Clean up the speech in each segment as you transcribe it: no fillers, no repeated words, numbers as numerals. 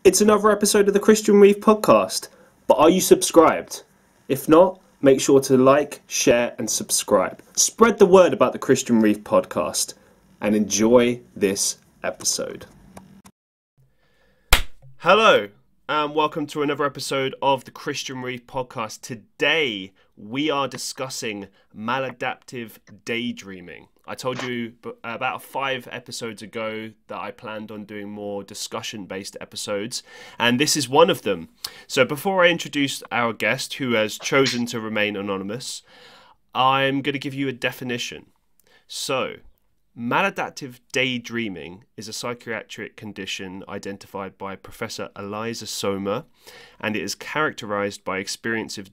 It's another episode of the Christian Reeve Podcast. But are you subscribed? If not, make sure to like, share and subscribe. Spread the word about the Christian Reeve Podcast and enjoy this episode. Hello and welcome to another episode of the Christian Reeve Podcast. Today we are discussing maladaptive daydreaming. I told you about 5 episodes ago that I planned on doing more discussion-based episodes, and this is one of them. So before I introduce our guest, who has chosen to remain anonymous, I'm going to give you a definition. So, maladaptive daydreaming is a psychiatric condition identified by Professor Eliza Sommer, and it is characterized by experiences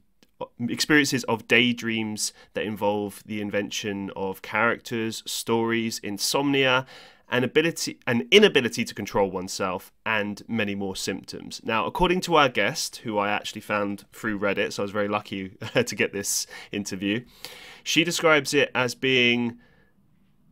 of daydreams that involve the invention of characters, stories, insomnia, an inability to control oneself, and many more symptoms. Now, according to our guest, who I actually found through Reddit, so I was very lucky to get this interview, she describes it as being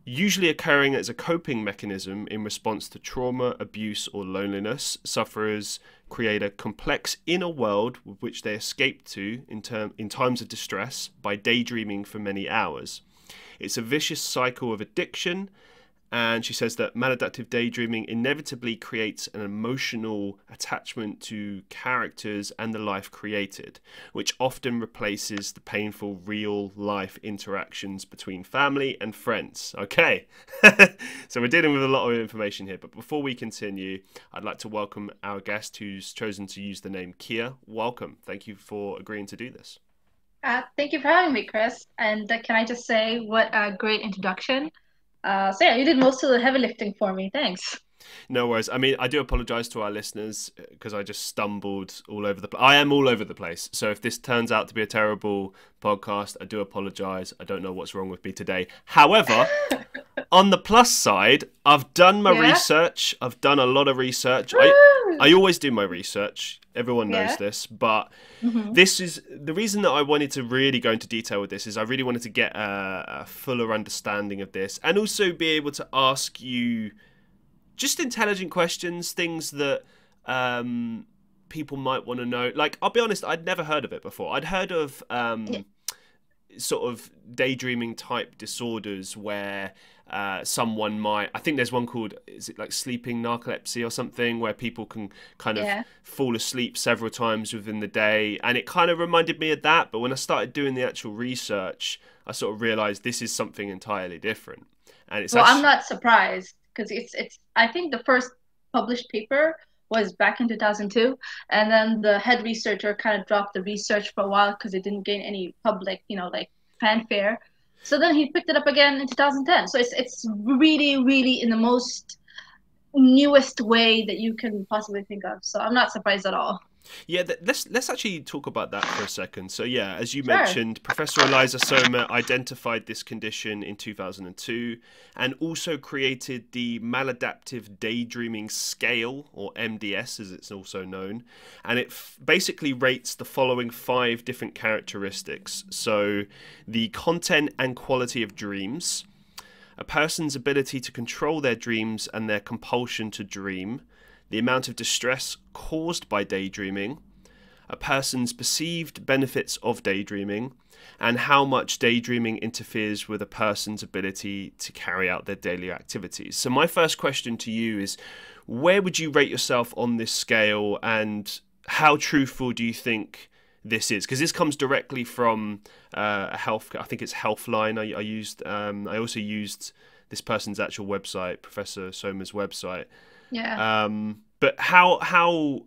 usually occurring as a coping mechanism in response to trauma, abuse, or loneliness. Sufferers create a complex inner world with which they escape to in times of distress by daydreaming for many hours. It's a vicious cycle of addiction, and she says that maladaptive daydreaming inevitably creates an emotional attachment to characters and the life created, which often replaces the painful real-life interactions between family and friends. Okay, so we're dealing with a lot of information here, but before we continue, I'd like to welcome our guest who's chosen to use the name Kia. Welcome. Thank you for agreeing to do this. Thank you for having me, Chris. And can I just say, what a great introduction. So yeah, you did most of the heavy lifting for me. Thanks. No worries. I mean, I do apologise to our listeners because I just stumbled all over the place. I am all over the place. So if this turns out to be a terrible podcast, I do apologise. I don't know what's wrong with me today. However, on the plus side, I've done my research. I've done a lot of research. I always do my research. Everyone knows this, but this is the reason that I wanted to really go into detail with this is I really wanted to get a fuller understanding of this and also be able to ask you just intelligent questions, things that people might want to know. Like, I'll be honest, I'd never heard of it before. I'd heard of sort of daydreaming type disorders where someone might, I think there's one called, is it like sleeping narcolepsy or something, where people can kind of fall asleep several times within the day. And it kind of reminded me of that. But when I started doing the actual research, I sort of realized this is something entirely different. And it's I'm not surprised because it's I think the first published paper was back in 2002, and then the head researcher kind of dropped the research for a while because it didn't gain any public, like fanfare. So then he picked it up again in 2010. So it's really, really in the most newest way that you can possibly think of. So I'm not surprised at all. Yeah, let's actually talk about that for a second. So yeah, as you mentioned, Professor Eliza Sommer identified this condition in 2002 and also created the Maladaptive Daydreaming Scale, or MDS as it's also known. And it basically rates the following 5 different characteristics. So the content and quality of dreams, a person's ability to control their dreams and their compulsion to dream, the amount of distress caused by daydreaming, a person's perceived benefits of daydreaming, and how much daydreaming interferes with a person's ability to carry out their daily activities. So my first question to you is, where would you rate yourself on this scale, and how truthful do you think this is? Because this comes directly from I think it's Healthline. I also used this person's actual website, Professor Sommer's website. Yeah. But how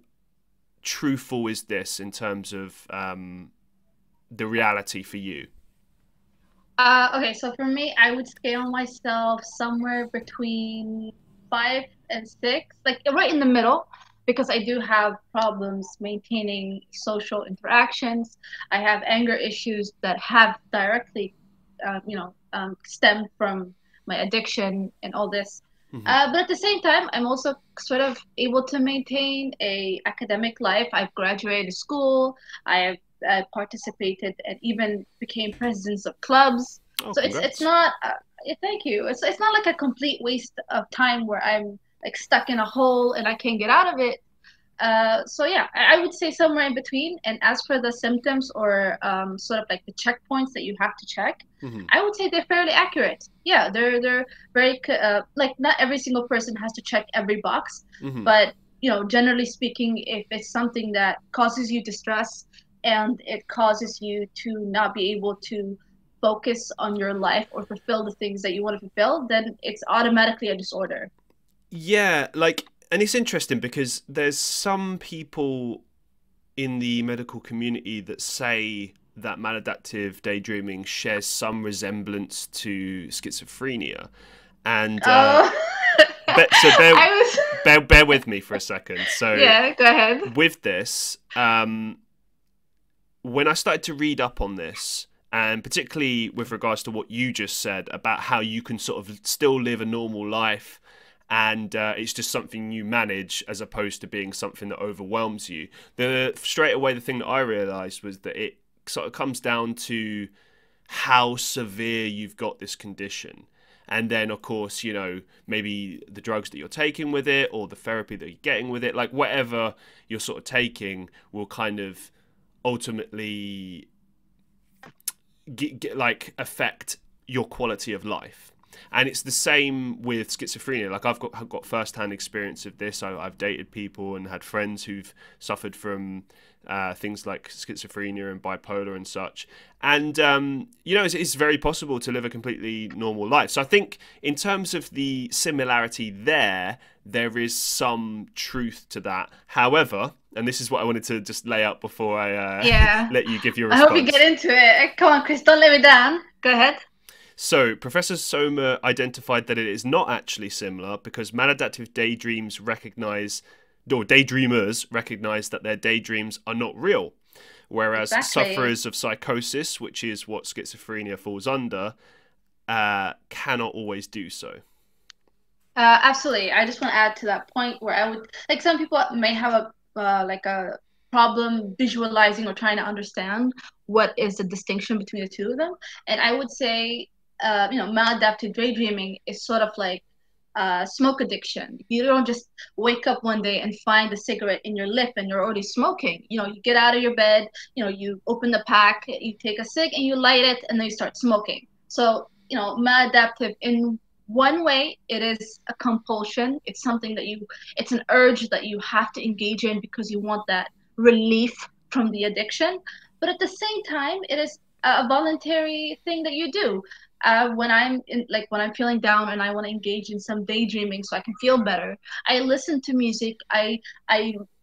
truthful is this in terms of the reality for you? Okay, so for me, I would scale myself somewhere between 5 and 6, like right in the middle, because I do have problems maintaining social interactions. I have anger issues that have directly, stemmed from my addiction and all this. But at the same time, I'm also sort of able to maintain a academic life. I've graduated school. I have participated and even became presidents of clubs. Oh, So congrats. it's not. Thank you. It's not like a complete waste of time where I'm like stuck in a hole and I can't get out of it. So yeah, I would say somewhere in between. And as for the symptoms or sort of like the checkpoints that you have to check, Hmm. I would say they're fairly accurate. Yeah, they're very like not every single person has to check every box, Hmm. but generally speaking, if it's something that causes you distress and it causes you to not be able to focus on your life or fulfill the things that you want to fulfill, then it's automatically a disorder. Yeah, like, and it's interesting because there's some people in the medical community that say that maladaptive daydreaming shares some resemblance to schizophrenia, and Oh, so I was. bear with me for a second. So Yeah, go ahead. with this, when I started to read up on this, and particularly with regards to what you just said about how you can sort of still live a normal life, and it's just something you manage as opposed to being something that overwhelms you. Straight away, the thing that I realised was that it sort of comes down to how severe you've got this condition. And then, of course, maybe the drugs that you're taking with it or the therapy that you're getting with it, like whatever you're sort of taking will kind of ultimately like affect your quality of life. And it's the same with schizophrenia. Like I've got first-hand experience of this. I've dated people and had friends who've suffered from things like schizophrenia and bipolar and such. And it's very possible to live a completely normal life. So I think in terms of the similarity there is some truth to that. However, and this is what I wanted to just lay out before I Yeah. let you give your I response. hope you get into it. Come on, Chris, don't let me down. Go ahead. So, Professor Sommer identified that it is not actually similar because maladaptive daydreamers recognize that their daydreams are not real, whereas Exactly. sufferers of psychosis, which is what schizophrenia falls under, cannot always do so. Absolutely. I just want to add to that point where I would like some people may have a problem visualizing or trying to understand what is the distinction between the two of them. And I would say, maladaptive daydreaming is sort of like smoke addiction. You don't just wake up one day and find a cigarette in your lip and you're already smoking. You get out of your bed, you open the pack, you take a cig and you light it and then you start smoking. So, maladaptive in one way, it is a compulsion. It's something that it's an urge that you have to engage in because you want that relief from the addiction. But at the same time, it is a voluntary thing that you do. When when I'm feeling down and I want to engage in some daydreaming so I can feel better, I listen to music. I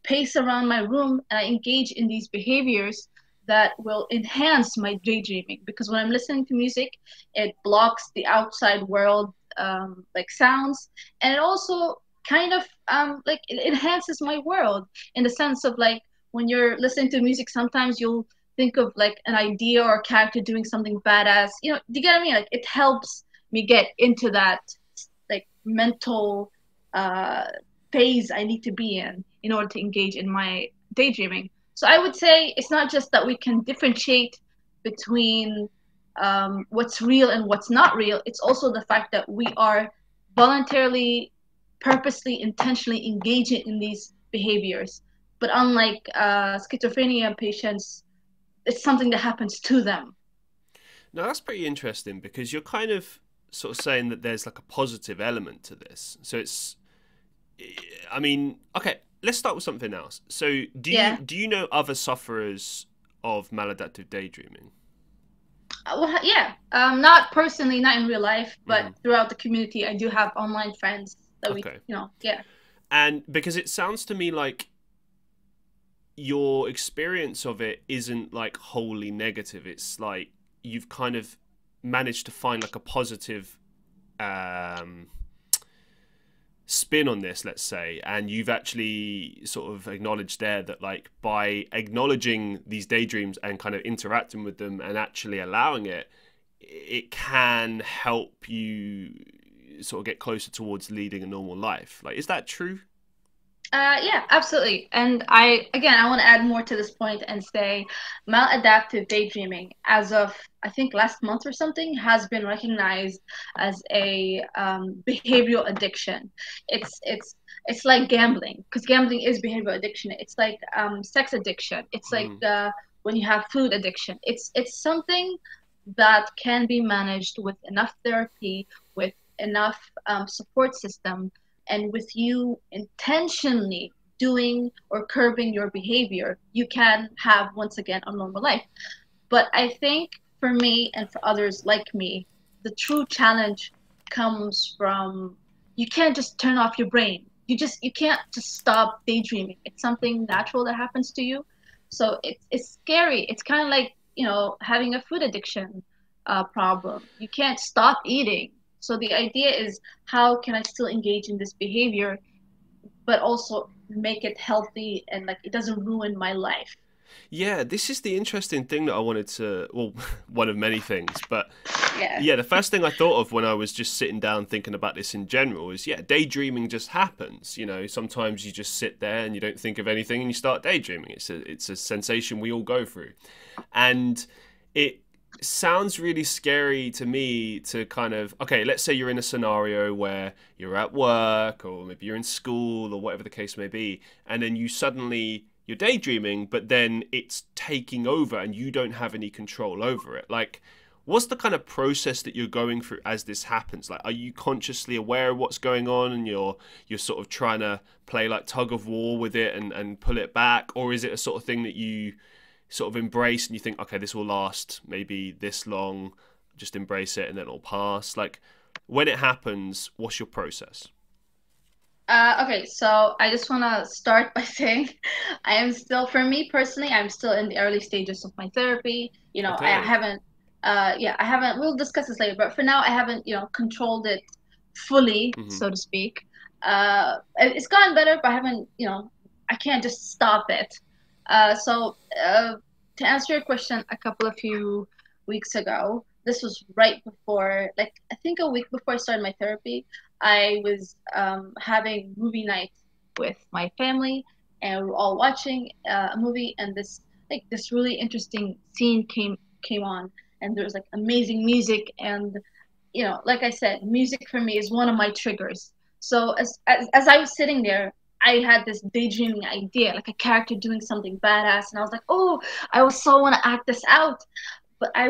pace around my room and I engage in these behaviors that will enhance my daydreaming because when I'm listening to music, it blocks the outside world like sounds, and it also kind of like it enhances my world in the sense of like when you're listening to music, sometimes you'll think of like an idea or a character doing something badass. Do you get what I mean? Like it helps me get into that like mental uh, phase I need to be in order to engage in my daydreaming. So I would say it's not just that we can differentiate between what's real and what's not real. It's also the fact that we are voluntarily, purposely, intentionally engaging in these behaviors. But unlike schizophrenia patients, it's something that happens to them. Now, that's pretty interesting because you're kind of sort of saying that there's like a positive element to this. So okay, let's start with something else. So do you know other sufferers of maladaptive daydreaming? Well, yeah. Not personally, not in real life, but throughout the community, I do have online friends that yeah. And because it sounds to me like your experience of it isn't like wholly negative. It's like you've kind of managed to find like a positive spin on this, let's say, and you've actually sort of acknowledged there that like by acknowledging these daydreams and kind of interacting with them and actually allowing it can help you sort of get closer towards leading a normal life. Like, is that true? Yeah, absolutely. And I want to add more to this point and say maladaptive daydreaming, as of I think last month or something, has been recognized as a behavioral addiction. It's It's like gambling, because gambling is behavioral addiction. It's like sex addiction. It's like Mm. when you have food addiction. It's something that can be managed with enough therapy, with enough support system, and with you intentionally doing or curbing your behavior, you can have once again a normal life. But I think for me and for others like me, the true challenge comes from, you can't just turn off your brain. You can't just stop daydreaming. It's something natural that happens to you. So it's scary. It's kind of like, having a food addiction problem. You can't stop eating. So the idea is, how can I still engage in this behavior, but also make it healthy and like it doesn't ruin my life. Yeah, this is the interesting thing that I wanted to, well, one of many things, but Yeah. yeah, the first thing I thought of when I was just sitting down thinking about this in general is, yeah, daydreaming just happens. You know, sometimes you just sit there and you don't think of anything and you start daydreaming. It's a sensation we all go through. And it sounds really scary to me to kind of, okay, let's say you're in a scenario where you're at work or maybe you're in school or whatever the case may be, and then you're daydreaming, but then it's taking over and you don't have any control over it. Like, what's the kind of process that you're going through as this happens? Like, are you consciously aware of what's going on and you're sort of trying to play like tug of war with it and pull it back? Or is it a sort of thing that you sort of embrace and you think, okay, this will last maybe this long, just embrace it and then it'll pass? Like, when it happens, what's your process? Okay, so I just want to start by saying I am still, for me personally, I'm still in the early stages of my therapy. I Okay. haven't, yeah, I haven't, we'll discuss this later, but for now, I haven't, controlled it fully, Hmm. so to speak. It's gotten better, but I haven't, I can't just stop it. So, to answer your question, a couple of few weeks ago, this was right before, like, I think a week before I started my therapy. I was having movie night with my family, and we were all watching a movie, and this really interesting scene came on, and there was like amazing music, and like I said, music for me is one of my triggers. So as I was sitting there, I had this daydreaming idea, like a character doing something badass, and I was like, oh, I was so want to act this out, but I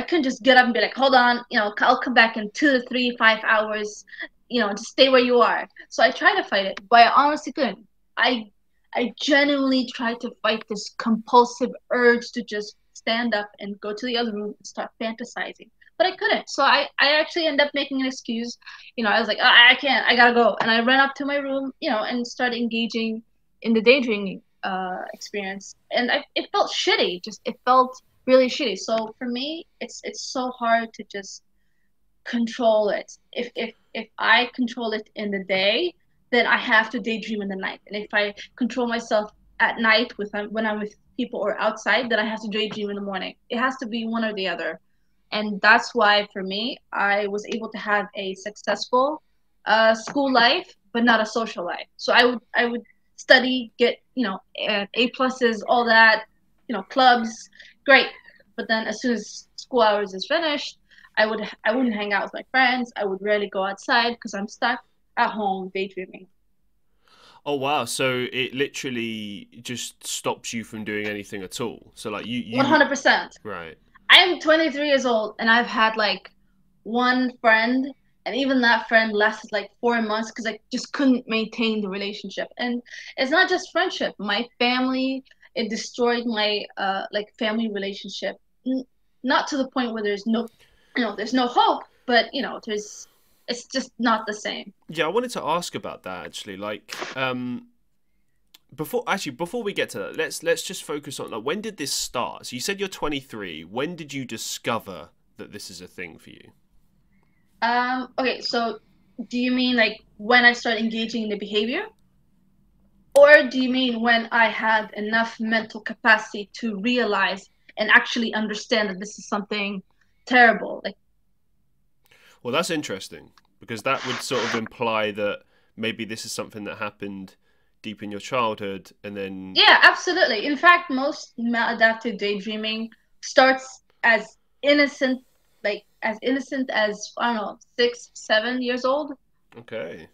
couldn't just get up and be like, hold on, I'll come back in 2 to 3, 5 hours, just stay where you are. So I tried to fight it, but I honestly couldn't. I I genuinely tried to fight this compulsive urge to just stand up and go to the other room and start fantasizing. But I couldn't. So I actually ended up making an excuse. I was like, I can't, I gotta go. And I ran up to my room, and started engaging in the daydreaming experience. And it felt shitty. Just, it felt really shitty. So for me, it's so hard to just control it. If I control it in the day, then I have to daydream in the night. And if I control myself at night when I'm with people or outside, then I have to daydream in the morning. It has to be one or the other. And that's why for me, I was able to have a successful school life, but not a social life. So I would study, get A pluses, all that, clubs, great. But then as soon as school hours is finished, I wouldn't hang out with my friends. I would rarely go outside because I'm stuck at home daydreaming. Oh wow, so it literally just stops you from doing anything at all. So like you 100%. right. I'm 23 years old and I've had like one friend, and even that friend lasted like 4 months because I just couldn't maintain the relationship. And it's not just friendship. My family, it destroyed my like family relationship. Not to the point where there's no hope, but it's just not the same. Yeah, I wanted to ask about that actually. Like before we get to that, let's just focus on like when did this start? So you said you're 23. When did you discover that this is a thing for you? Okay, so do you mean like when I started engaging in the behavior? Or do you mean when I had enough mental capacity to realize and actually understand that this is something terrible? Like, Well, that's interesting because that would sort of imply that maybe this is something that happened deep in your childhood and then yeah, absolutely. In fact, most maladaptive daydreaming starts as innocent, like as innocent as, I don't know, 6, 7 years old. okay.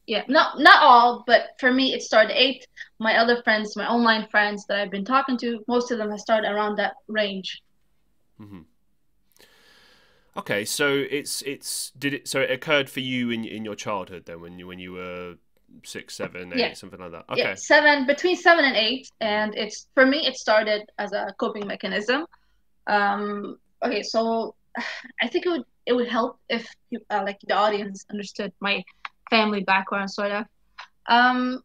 Yeah, not all, but for me, it started 8. My other friends, my online friends that I've been talking to, most of them have started around that range. Hmm. Okay, so so it occurred for you in your childhood then when you were 6, 7, Yeah, 8, something like that. yeah, Okay. 7, between 7 and 8, Hmm. and it's for me, it started as a coping mechanism. Okay, so I think it would help if like the audience understood my family background, sort of. Um,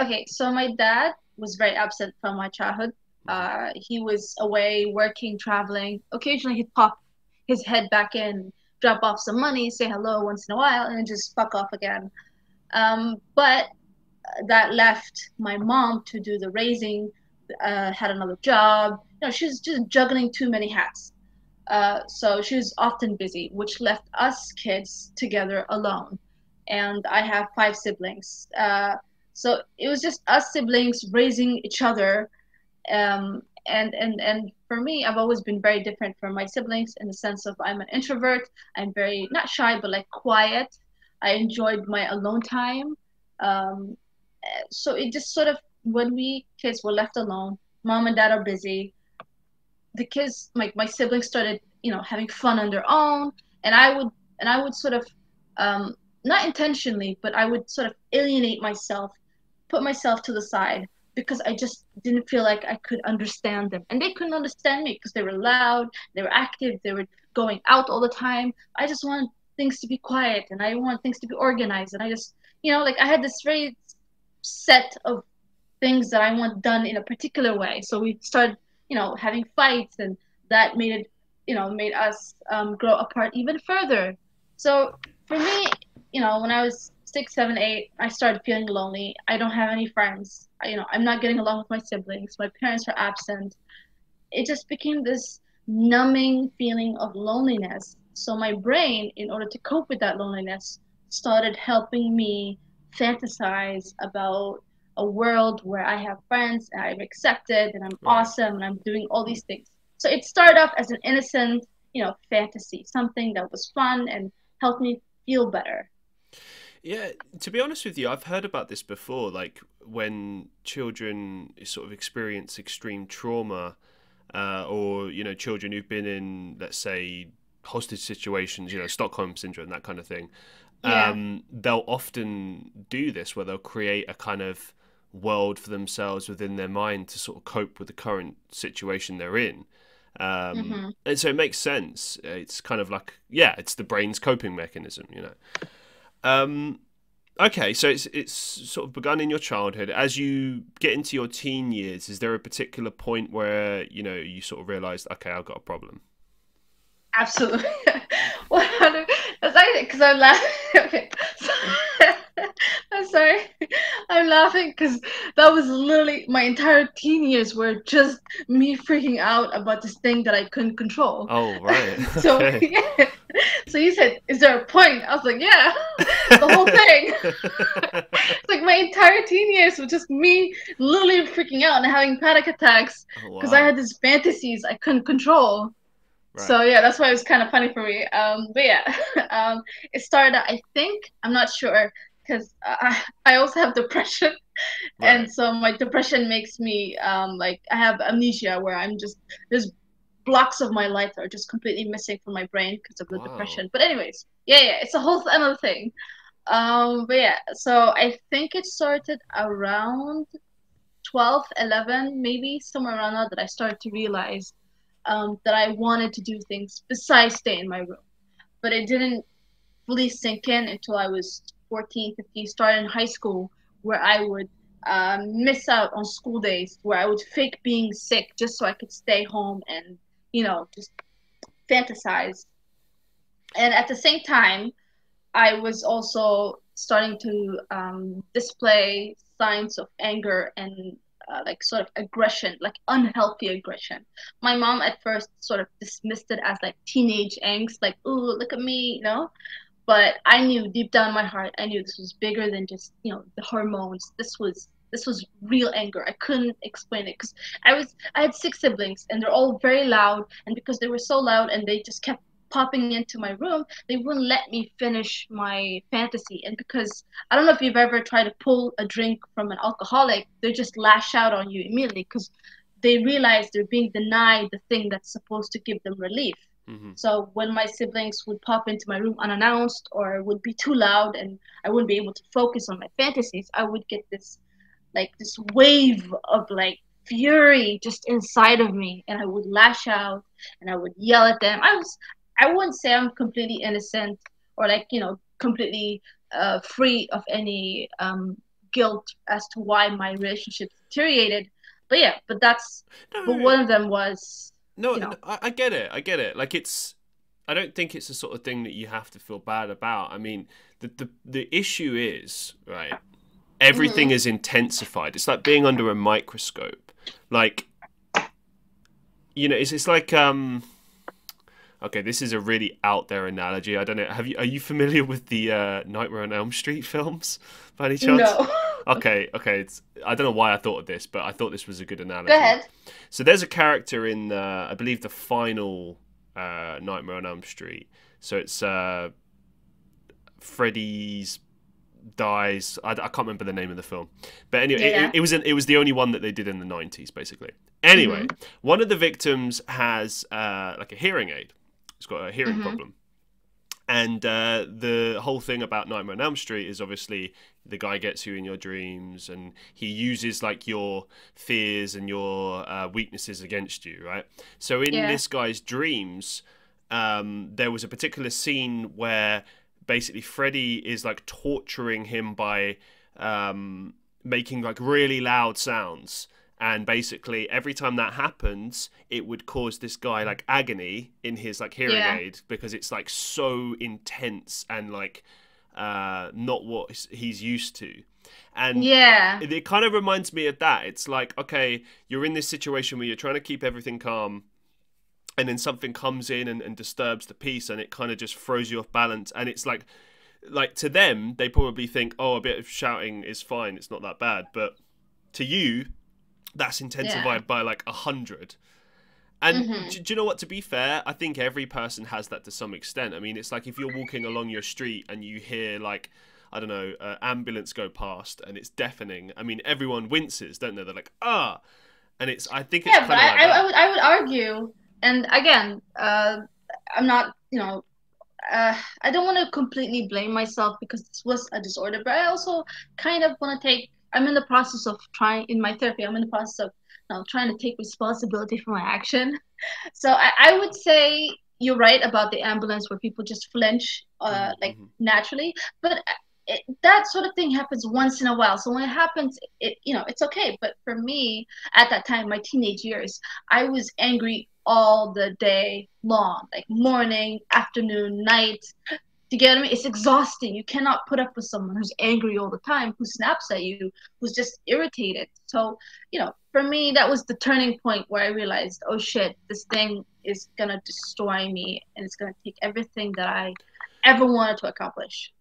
okay, so my dad was very absent from my childhood. Hmm. He was away working, traveling. Occasionally, he'd pop his head back in, drop off some money, say hello once in a while, and then just fuck off again. But that left my mom to do the raising. Had another job. She was just juggling too many hats. So she was often busy, which left us kids together alone. And I have 5 siblings. So it was just us siblings raising each other. And for me, I've always been very different from my siblings in the sense of I'm an introvert. I'm very not shy, but like quiet. I enjoyed my alone time. Um, so it just sort of when we kids were left alone, mom and dad are busy, the kids, my siblings started, having fun on their own, and I would sort of, um, not intentionally, but I would sort of alienate myself, put myself to the side because I just didn't feel like I could understand them, and they couldn't understand me because they were loud, they were active, they were going out all the time. I just wanted things to be quiet, and I want things to be organized, and I just, like I had this very set of things that I want done in a particular way. So we started, having fights, and that made it, made us grow apart even further. So for me, when I was 6, 7, 8, I started feeling lonely. I don't have any friends. I'm not getting along with my siblings. My parents are absent. It just became this numbing feeling of loneliness. So my brain, in order to cope with that loneliness, started helping me fantasize about a world where I have friends and I'm accepted and I'm Right. awesome and I'm doing all these things. So it started off as an innocent, fantasy, something that was fun and helped me feel better. Yeah, to be honest with you, I've heard about this before. Like when children sort of experience extreme trauma, or children who've been in, let's say, hostage situations, Stockholm syndrome, that kind of thing. Yeah. They'll often do this where they'll create a kind of world for themselves within their mind to sort of cope with the current situation they're in. Hmm. And so it makes sense. It's kind of like, yeah, it's the brain's coping mechanism. Um, okay, so it's sort of begun in your childhood. As you get into your teen years, is there a particular point where you sort of realized, okay, I've got a problem? Absolutely. 100. That's actually because I'm laughing. Okay. So, I'm sorry. I'm laughing because that was literally my entire teen years were just me freaking out about this thing that I couldn't control. Oh, right. So Okay. yeah. So you said, "Is there a point?" I was like, "Yeah, the whole thing." It's like my entire teen years was just me literally freaking out and having panic attacks Oh, because I wow. had these fantasies I couldn't control. Right. So yeah, that's why it was kind of funny for me. But yeah, it started. I think I'm not sure because I also have depression, and Right. so my depression makes me like I have amnesia where I'm just there's blocks of my life are just completely missing from my brain because of the Wow. depression. But anyways, yeah, it's a whole another thing. But yeah, so I think it started around 12, 11, maybe somewhere around that I started to realize that I wanted to do things besides stay in my room. But it didn't fully sink in until I was 14, 15, started in high school, where I would miss out on school days, where I would fake being sick just so I could stay home and, just fantasize. And at the same time, I was also starting to display signs of anger and like sort of aggression, like unhealthy aggression. My mom at first sort of dismissed it as like teenage angst, like, ooh, look at me, But I knew deep down in my heart, I knew this was bigger than just, the hormones. This was real anger. I couldn't explain it because I had 6 siblings and they're all very loud, and because they were so loud and they just kept popping into my room, they wouldn't let me finish my fantasy. And because I don't know if you've ever tried to pull a drink from an alcoholic, they just lash out on you immediately because they realize they're being denied the thing that's supposed to give them relief. So when my siblings would pop into my room unannounced or would be too loud and I wouldn't be able to focus on my fantasies, I would get this wave of like fury just inside of me, and I would lash out and I would yell at them. I wouldn't say I'm completely innocent or like, you know, completely free of any guilt as to why my relationship deteriorated. But yeah, but one of them was, no, you know. I get it. Like I don't think it's the sort of thing that you have to feel bad about. I mean, the issue is, right, everything is intensified. It's like being under a microscope. Like, you know, it's like okay, this is a really out there analogy. I don't know. Are you familiar with the Nightmare on Elm Street films by any chance? No. Okay. I don't know why I thought of this, but I thought this was a good analogy. Go ahead. So there's a character in, I believe, the final Nightmare on Elm Street. So it's Freddy's dies. I can't remember the name of the film, but anyway, it was the only one that they did in the 90s, basically. Anyway, one of the victims has like a hearing aid. He's got a hearing problem. And the whole thing about Nightmare on Elm Street is obviously the guy gets you in your dreams and he uses like your fears and your weaknesses against you, right? So in this guy's dreams, there was a particular scene where basically Freddy is like torturing him by making like really loud sounds. And basically, every time that happens, it would cause this guy like agony in his like hearing aid because it's like so intense and like not what he's used to. And it kind of reminds me of that. It's like, okay, you're in this situation where you're trying to keep everything calm, and then something comes in and disturbs the peace, and it kind of just throws you off balance. And it's like to them, they probably think, oh, a bit of shouting is fine, it's not that bad. But to you, that's intensified by like 100. And do you know what, to be fair, I think every person has that to some extent. I mean, it's like if you're walking along your street and you hear like, I don't know, ambulance go past and it's deafening. I mean, everyone winces, don't they? They're like, ah. And I think it's kind of like that. I would argue, and again, I'm not, you know, I don't want to completely blame myself because this was a disorder, but I also kind of want to I'm in the process of trying, in my therapy, I'm in the process of trying to take responsibility for my action. So I would say you're right about the ambulance where people just flinch naturally, but that sort of thing happens once in a while. So when it happens, it's okay. But for me, at that time, my teenage years, I was angry all the day long, like morning, afternoon, night. You get me? It's exhausting. You cannot put up with someone who's angry all the time, who snaps at you, who's just irritated. So, for me, that was the turning point where I realized, oh shit, this thing is gonna destroy me, and it's gonna take everything that I ever wanted to accomplish.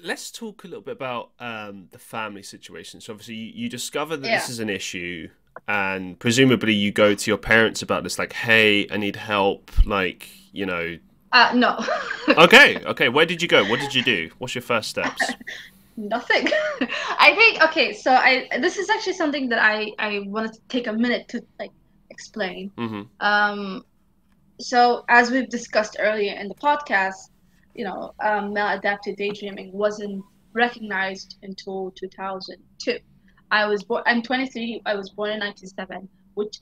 Let's talk a little bit about the family situation. So obviously you discover that this is an issue, and presumably you go to your parents about this, like, hey, I need help, like, No. Okay. Where did you go? What did you do? What's your first steps? Nothing. I think, okay, so this is actually something that I wanted to take a minute to explain. So as we've discussed earlier in the podcast, maladaptive daydreaming wasn't recognized until 2002. I'm 23. I was born in 1997.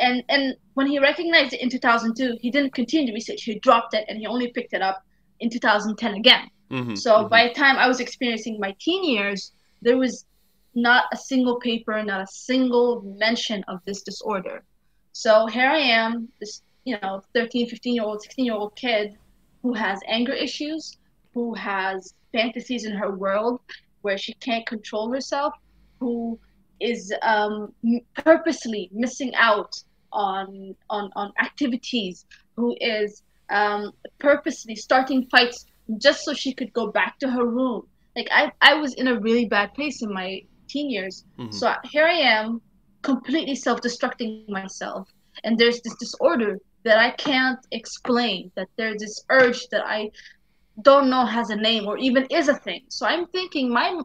And when he recognized it in 2002, he didn't continue the research. He dropped it, and he only picked it up in 2010 again. So by the time I was experiencing my teen years, there was not a single paper, not a single mention of this disorder. So here I am, this 13, 15-year-old, 16-year-old kid who has anger issues, who has fantasies in her world where she can't control herself, who is purposely missing out on activities, who is purposely starting fights just so she could go back to her room. Like I was in a really bad place in my teen years. So here I am, completely self-destructing myself, and there's this disorder that I can't explain, that there's this urge that I don't know has a name or even is a thing. So I'm thinking my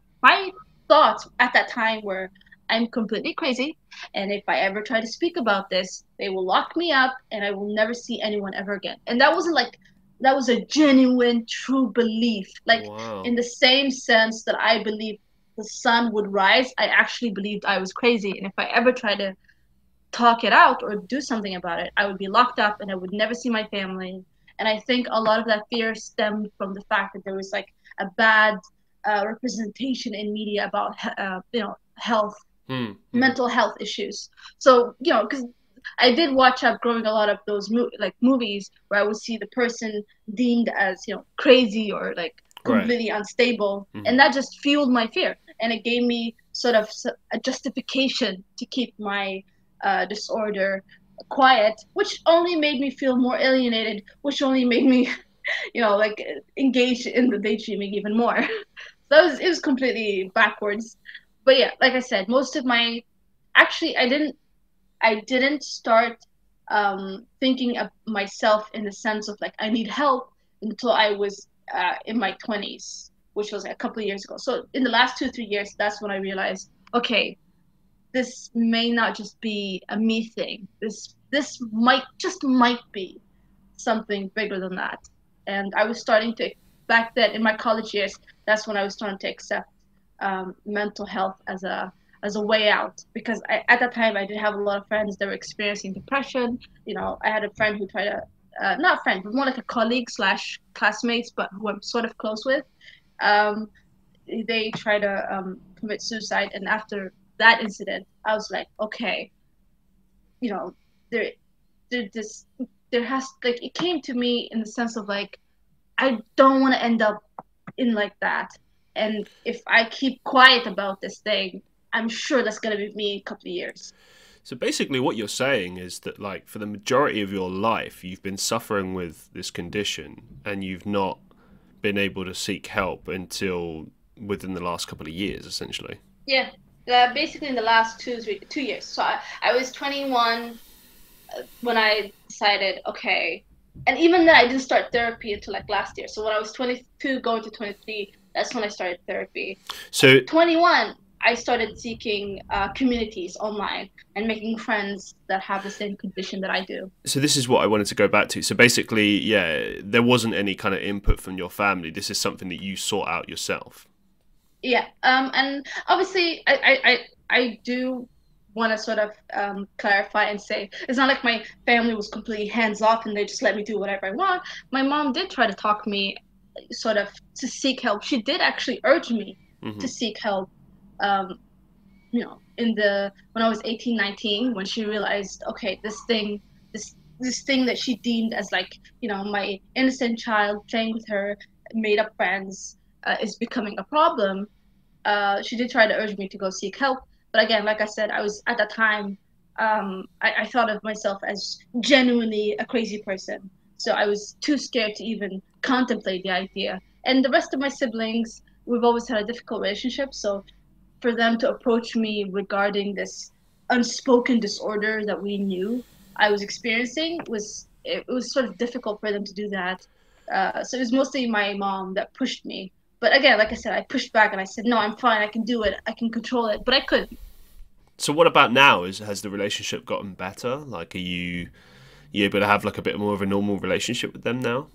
thoughts at that time were, I'm completely crazy, and if I ever try to speak about this, they will lock me up and I will never see anyone ever again. And that wasn't like, that was a genuine true belief. Like, Wow. in the same sense that I believed the sun would rise, I actually believed I was crazy, and if I ever tried to talk it out or do something about it, I would be locked up and I would never see my family. And I think a lot of that fear stemmed from the fact that there was like a bad representation in media about health, Hmm. mental health issues. So because I did watch up growing a lot of those movies where I would see the person deemed as crazy or like Right. completely unstable, Mhm. and that just fueled my fear, and it gave me sort of a justification to keep my disorder quiet, which only made me feel more alienated, which only made me like engage in the daydreaming even more. So it was completely backwards. But yeah, like I said, most of my actually I didn't start thinking of myself in the sense of like I need help until I was in my 20s, which was a couple of years ago. So in the last 2 3 years, that's when I realized, okay, this may not just be a me thing. This might be something bigger than that. And I was starting to, back then in my college years, that's when I was starting to accept mental health as a way out, because at that time I did have a lot of friends that were experiencing depression. I had a friend who tried to not a friend, but more like a colleague slash classmates, but who I'm sort of close with. Um, they try to commit suicide, and after that incident, I was like, okay, you know, there, there, this, there has like it came to me in the sense of like I don't want to end up in like that. And if I keep quiet about this thing, I'm sure that's gonna be me in a couple of years. So basically, what you're saying is that, like, for the majority of your life, you've been suffering with this condition, and you've not been able to seek help until within the last couple of years, essentially. Yeah, basically in the last 2 years. So I was 21 when I decided, okay, and even then I didn't start therapy until like last year. So when I was 22 going to 23, that's when I started therapy. So 21, I started seeking communities online and making friends that have the same condition that I do. So this is what I wanted to go back to. So basically, yeah, there wasn't any kind of input from your family. This is something that you sought out yourself. Yeah, and obviously I do want to sort of clarify and say it's not like my family was completely hands off and they just let me do whatever I want. My mom did try to talk me sort of to seek help. She did actually urge me to Hmm. seek help. Um, when I was 18, 19, when she realized, okay, this thing that she deemed as like, my innocent child playing with her made up friends is becoming a problem. She did try to urge me to go seek help, but again, like I said, I was at that time, I thought of myself as genuinely a crazy person, so I was too scared to even contemplate the idea. And the rest of my siblings, we've always had a difficult relationship, so for them to approach me regarding this unspoken disorder that we knew I was experiencing it was sort of difficult for them to do that. So it was mostly my mom that pushed me. But again, like I said, I pushed back and I said, no, I'm fine. I can do it. I can control it. But I couldn't. So what about now? Has the relationship gotten better? Like, are you able to have like a bit more of a normal relationship with them now?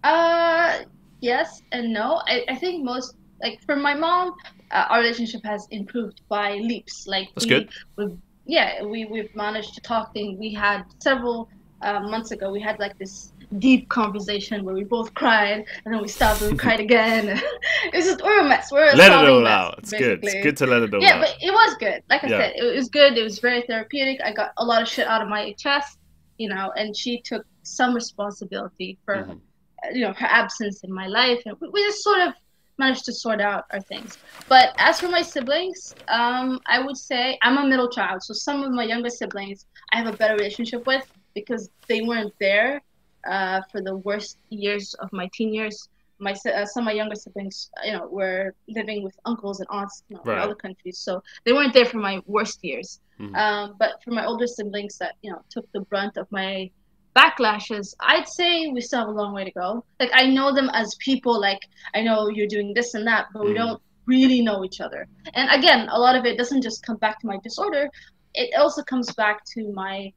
Uh, yes and no. I think most, like for my mom, our relationship has improved by leaps. Like That's good. yeah, we've managed to talk. Thing we had several months ago. We had like this deep conversation where we both cried and then we stopped and we cried again. We're a mess. We're a Let it sobbing all mess, out. It's good. It's basically. good to let it all Yeah, out. but it was good. Like I Yeah. said, it was good. It was very therapeutic. I got a lot of shit out of my chest, and she took some responsibility for Hmm. her absence in my life, and we just sort of managed to sort out our things. But as for my siblings, I would say I'm a middle child, so some of my younger siblings I have a better relationship with because they weren't there for the worst years of my teen years. Some of my younger siblings, were living with uncles and aunts, in Right. other countries, so they weren't there for my worst years. But for my older siblings that, took the brunt of my backlashes, I'd say we still have a long way to go. Like, I know them as people, like, I know you're doing this and that, but we don't really know each other. And again, a lot of it doesn't just come back to my disorder, it also comes back to my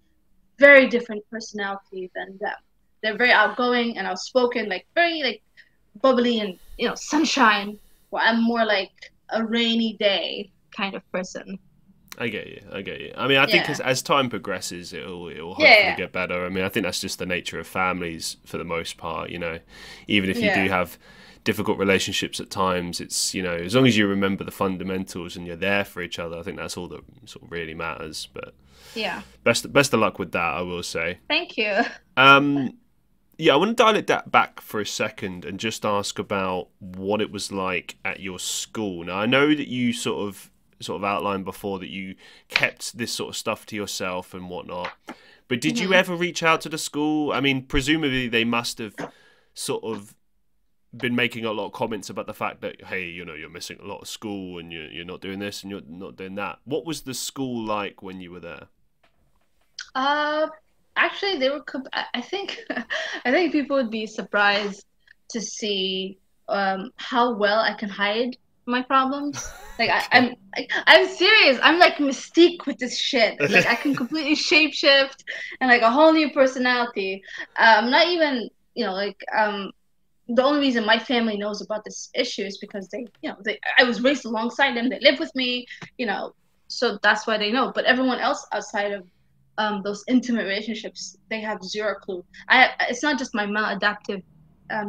very different personality than them. They're very outgoing and outspoken, like very like bubbly and sunshine, where I'm more like a rainy day kind of person. I get you. I mean, I think as time progresses, it'll hopefully get better. I mean, I think that's just the nature of families for the most part, even if you do have difficult relationships at times, it's, as long as you remember the fundamentals and you're there for each other, I think that's all that sort of really matters. But best of luck with that, I will say. Thank you. Yeah, I want to dial it back for a second and just ask about what it was like at your school. Now, I know that you sort of outlined before that you kept this sort of stuff to yourself and whatnot, but did you ever reach out to the school? I mean, presumably they must have sort of been making a lot of comments about the fact that, hey, you're missing a lot of school and you're not doing this and you're not doing that. What was the school like when you were there? Actually, they were. I think people would be surprised to see how well I can hide my problems. Like I'm serious. I'm like Mystique with this shit. Like I can completely shapeshift and like a whole new personality. Not even the only reason my family knows about this issue is because I was raised alongside them. They live with me, so that's why they know. But everyone else outside of those intimate relationships, they have zero clue. It's not just my maladaptive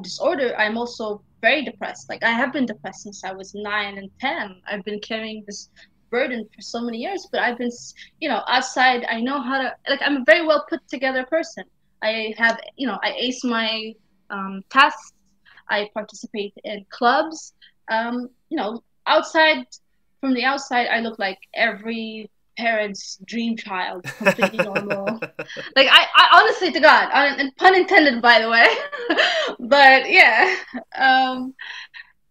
disorder. I'm also very depressed. Like I have been depressed since I was 9 and 10. I've been carrying this burden for so many years, but I've been, outside. I know how to, like, I'm a very well put together person. I have, I ace my tests. I participate in clubs. Outside, from the outside, I look like every parent's dream child, completely normal. Like I honestly to God, and pun intended, by the way. But yeah,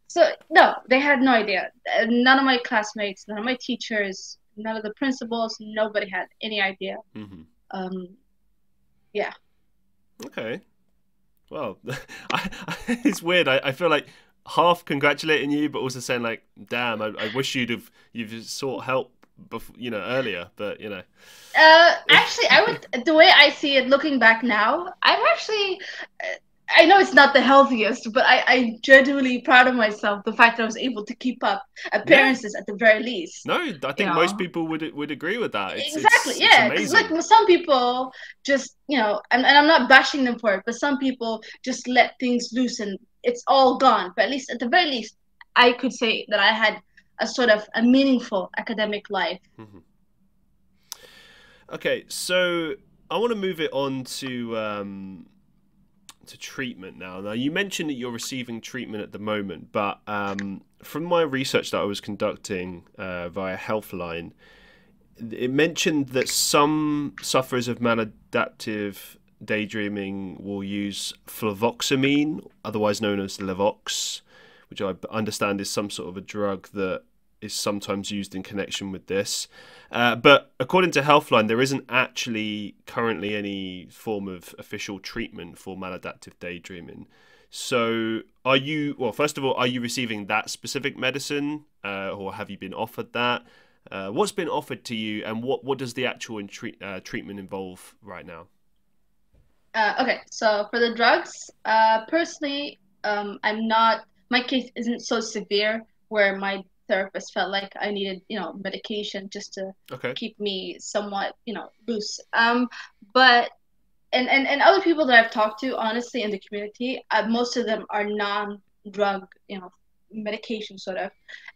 so no, they had no idea. None of my classmates, none of my teachers, none of the principals, nobody had any idea. Yeah. Okay. Well, it's weird. I feel like half congratulating you, but also saying like, damn, I wish you've sought help before, earlier, but actually, the way I see it looking back now, I'm actually, I know it's not the healthiest, but I'm genuinely proud of myself, the fact that I was able to keep up appearances at the very least. No, I think most people would agree with that. Exactly, yeah. Because like some people just, and I'm not bashing them for it, but some people just let things loose and it's all gone. But at the very least, I could say that I had a sort of a meaningful academic life. Okay, so I want to move it on to treatment now. Now, you mentioned that you're receiving treatment at the moment, but from my research that I was conducting via Healthline, it mentioned that some sufferers of maladaptive daydreaming will use fluvoxamine, otherwise known as Levox, which I understand is some sort of a drug that is sometimes used in connection with this. But according to Healthline, there isn't actually currently any form of official treatment for maladaptive daydreaming. So first of all, are you receiving that specific medicine or have you been offered that? What's been offered to you and what does the actual treatment involve right now? Okay, so for the drugs, personally, my case isn't so severe where my therapist felt like I needed, medication just to keep me somewhat, loose. But and other people that I've talked to, honestly, in the community, most of them are non-drug, medication sort of.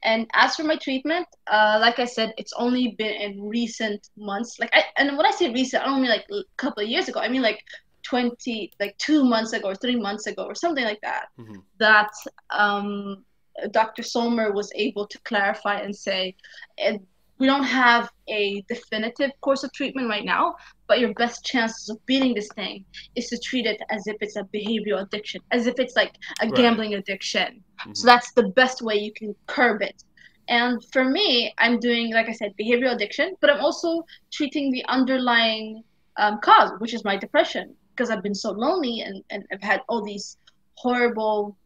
And as for my treatment, like I said, it's only been in recent months. And when I say recent, I don't mean like a couple of years ago. I mean like 2 months ago or 3 months ago or something like that. That Dr. Sommer was able to clarify and say, we don't have a definitive course of treatment right now, but your best chances of beating this thing is to treat it as if it's a behavioral addiction, as if it's like a gambling addiction. So that's the best way you can curb it. And for me, I'm doing, like I said, behavioral addiction, but I'm also treating the underlying cause, which is my depression, because I've been so lonely and I've had all these horrible,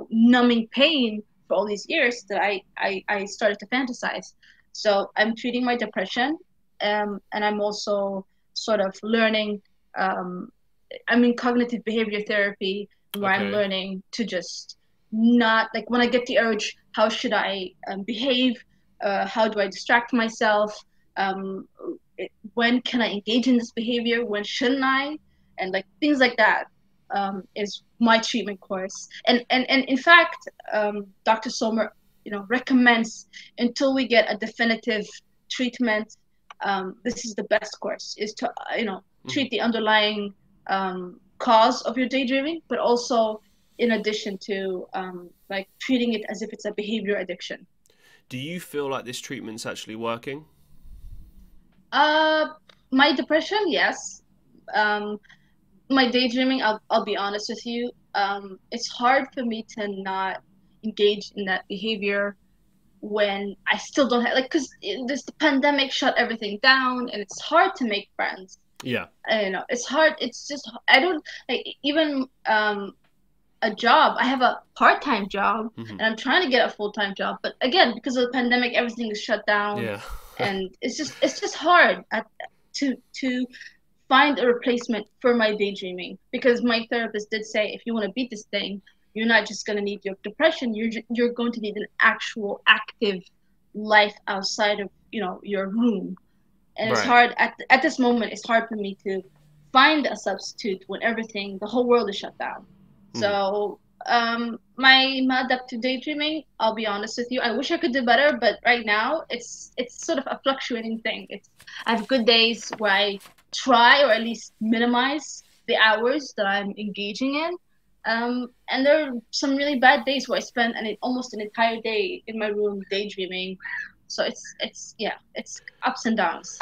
numbing pain for all these years that I started to fantasize. So I'm treating my depression, and I'm also sort of learning. I'm in cognitive behavior therapy, where I'm Okay. learning to just not, like, when I get the urge, how should I behave? How do I distract myself? Um, when can I engage in this behavior? When shouldn't I? And like things like that is my treatment course. And in fact, Dr. Sommer, recommends, until we get a definitive treatment, this is the best course, is to treat the underlying cause of your daydreaming, but also in addition to like treating it as if it's a behavior addiction. Do you feel like this treatment's actually working? Uh, my depression, yes. Um, my daydreaming, I'll be honest with you. It's hard for me to not engage in that behavior when I still don't have, like, because this the pandemic shut everything down, and it's hard to make friends. Yeah. It's hard. It's just, I don't like, even a job. I have a part-time job, Mm-hmm. and I'm trying to get a full-time job, but again, because of the pandemic, everything is shut down, Yeah. and it's just hard to find a replacement for my daydreaming, because my therapist did say, if you want to beat this thing, you're not just going to need your depression, you're going to need an actual active life outside of your room. And it's Right. hard at this moment. It's hard for me to find a substitute when the whole world is shut down. Mm. So my maladaptive daydreaming, I'll be honest with you, I wish I could do better, but right now it's sort of a fluctuating thing. I have good days where I try, or at least minimize, the hours that I'm engaging in. And there are some really bad days where I spend almost an entire day in my room daydreaming. So it's ups and downs.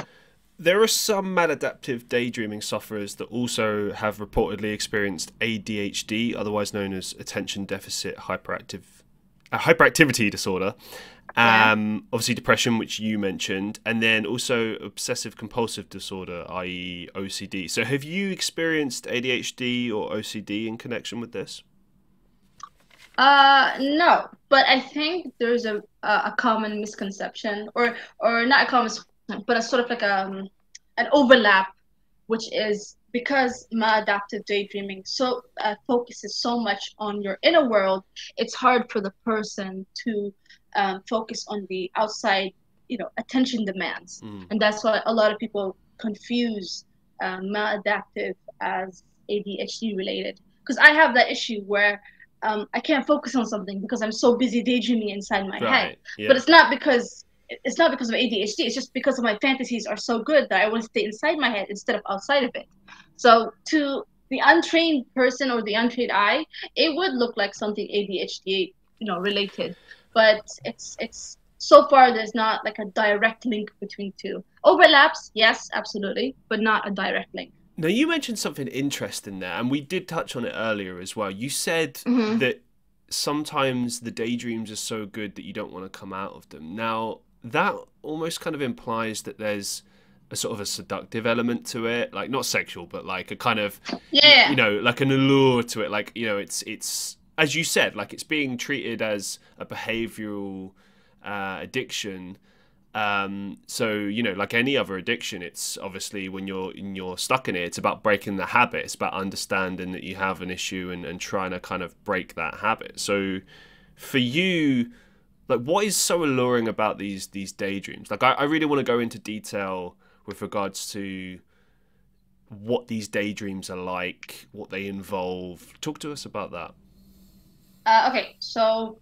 There are some maladaptive daydreaming sufferers that also have reportedly experienced ADHD, otherwise known as attention deficit hyperactivity disorder. Yeah. Obviously depression, which you mentioned, and then also obsessive compulsive disorder, i.e. OCD. So have you experienced ADHD or OCD in connection with this? No, but I think there's a common misconception, or not a common misconception, but a sort of like an overlap, which is because maladaptive daydreaming focuses so much on your inner world. It's hard for the person to focus on the outside, attention demands, Mm. and that's why a lot of people confuse maladaptive as ADHD related. Because I have that issue where I can't focus on something because I'm so busy daydreaming inside my head. Right. But Yeah. it's not because of ADHD. It's just because of my fantasies are so good that I want to stay inside my head instead of outside of it. So to the untrained person or the untrained eye, it would look like something ADHD, related. But it's so far there's not like a direct link between two. Overlaps, yes, absolutely, but not a direct link. Now, you mentioned something interesting there, and we did touch on it earlier as well. You said Mm-hmm. that sometimes the daydreams are so good that you don't want to come out of them. Now, that almost kind of implies that there's a sort of a seductive element to it, like not sexual, but like a kind of, Yeah. like an allure to it. Like, it's as you said, like it's being treated as a behavioral addiction. So, like any other addiction, it's obviously when you're stuck in it, it's about breaking the habit. It's about understanding that you have an issue and trying to kind of break that habit. So for you, like, what is so alluring about these daydreams? Like, I really want to go into detail with regards to what these daydreams are like, what they involve. Talk to us about that. Okay, so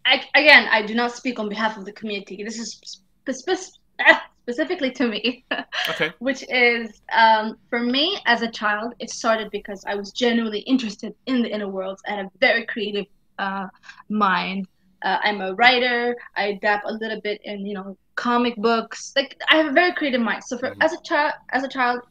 I do not speak on behalf of the community. This is specifically to me, Okay. which is for me as a child, it started because I was genuinely interested in the inner worlds. I had a very creative mind. I'm a writer. I dab a little bit in comic books. Like, I have a very creative mind. So Mhm. as a child,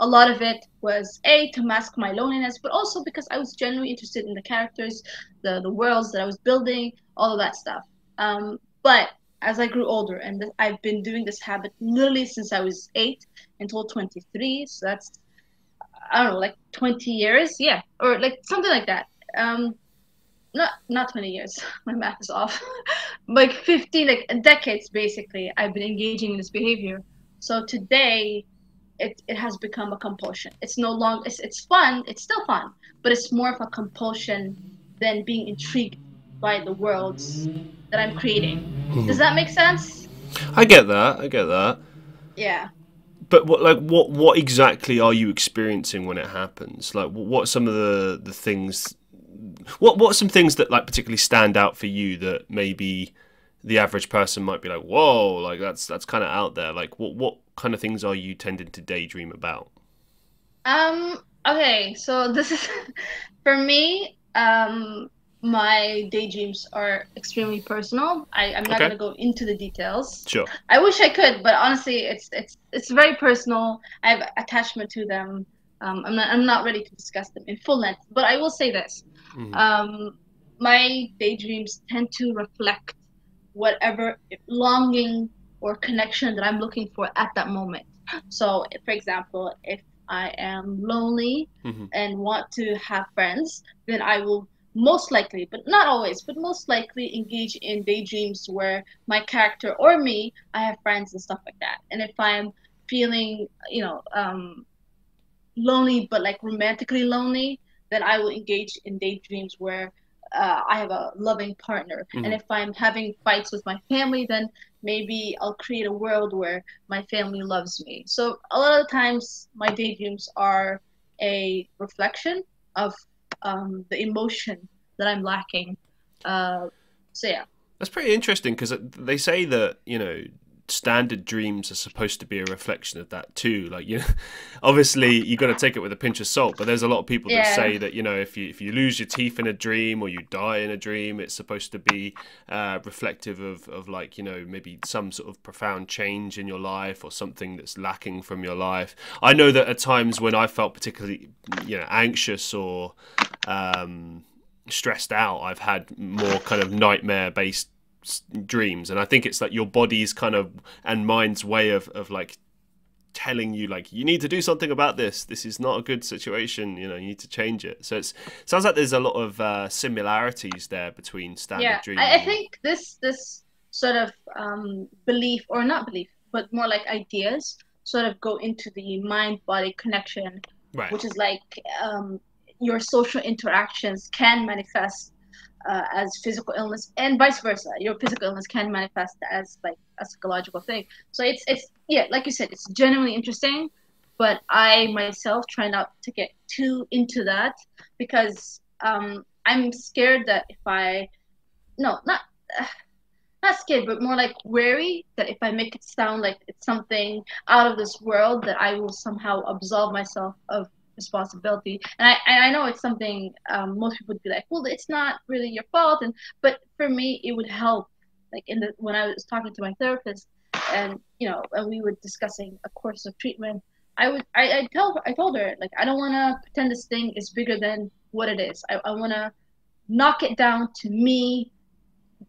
a lot of it was to mask my loneliness, but also because I was genuinely interested in the characters, the worlds that I was building, all of that stuff. But as I grew older, and I've been doing this habit literally since I was 8 until 23, so that's, I don't know, like 20 years, yeah, or like something like that. Um, not 20 years. My math is off. Like 15, like decades basically. I've been engaging in this behavior. So today, it has become a compulsion. It's no longer it's fun. It's still fun, but it's more of a compulsion than being intrigued by the worlds that I'm creating. Does that make sense? I get that. I get that. Yeah. But what exactly are you experiencing when it happens? Like, what are some of the things? What are some things that like particularly stand out for you that maybe the average person might be like, whoa, like that's kind of out there. Like, what kind of things are you tending to daydream about? Okay, so this is for me, my daydreams are extremely personal. I'm not Okay, gonna go into the details. sure. I wish I could, but honestly, it's very personal. I have attachment to them. I'm not ready to discuss them in full length, but I will say this. Hmm. Um, my daydreams tend to reflect whatever longing or connection that I'm looking for at that moment. So, for example, if I am lonely Hmm. and want to have friends, then I will most likely, but not always, but most likely engage in daydreams where my character or me, I have friends and stuff like that. And if I'm feeling, lonely, but like romantically lonely, then I will engage in daydreams where I have a loving partner. And Hmm. if I'm having fights with my family, then maybe I'll create a world where my family loves me. So a lot of the times, my daydreams are a reflection of the emotion that I'm lacking. Uh, so yeah. That's pretty interesting because they say that standard dreams are supposed to be a reflection of that too. Like obviously you got to take it with a pinch of salt. But there's a lot of people that Yeah. say that if you lose your teeth in a dream or you die in a dream, it's supposed to be reflective of like maybe some sort of profound change in your life or something that's lacking from your life. I know that at times when I felt particularly anxious or stressed out, I've had more kind of nightmare based dreams, and I think it's like your body's kind of and mind's way of like telling you like you need to do something about this is not a good situation, you need to change it. So it sounds like there's a lot of similarities there between standard Yeah, I dreaming and think this sort of belief, or not belief, but more like ideas, sort of go into the mind-body connection, right. which is like your social interactions can manifest as physical illness, and vice versa. Your physical illness can manifest as like a psychological thing. So it's yeah, like you said, it's genuinely interesting, but I myself try not to get too into that because I'm scared that if I no, not scared, but more like wary that if I make it sound like it's something out of this world, that I will somehow absolve myself of responsibility. And I know it's something most people would be like, well, it's not really your fault, and but for me, it would help. Like in the when I was talking to my therapist, and and we were discussing a course of treatment. I told her like I don't want to pretend this thing is bigger than what it is. I want to knock it down to me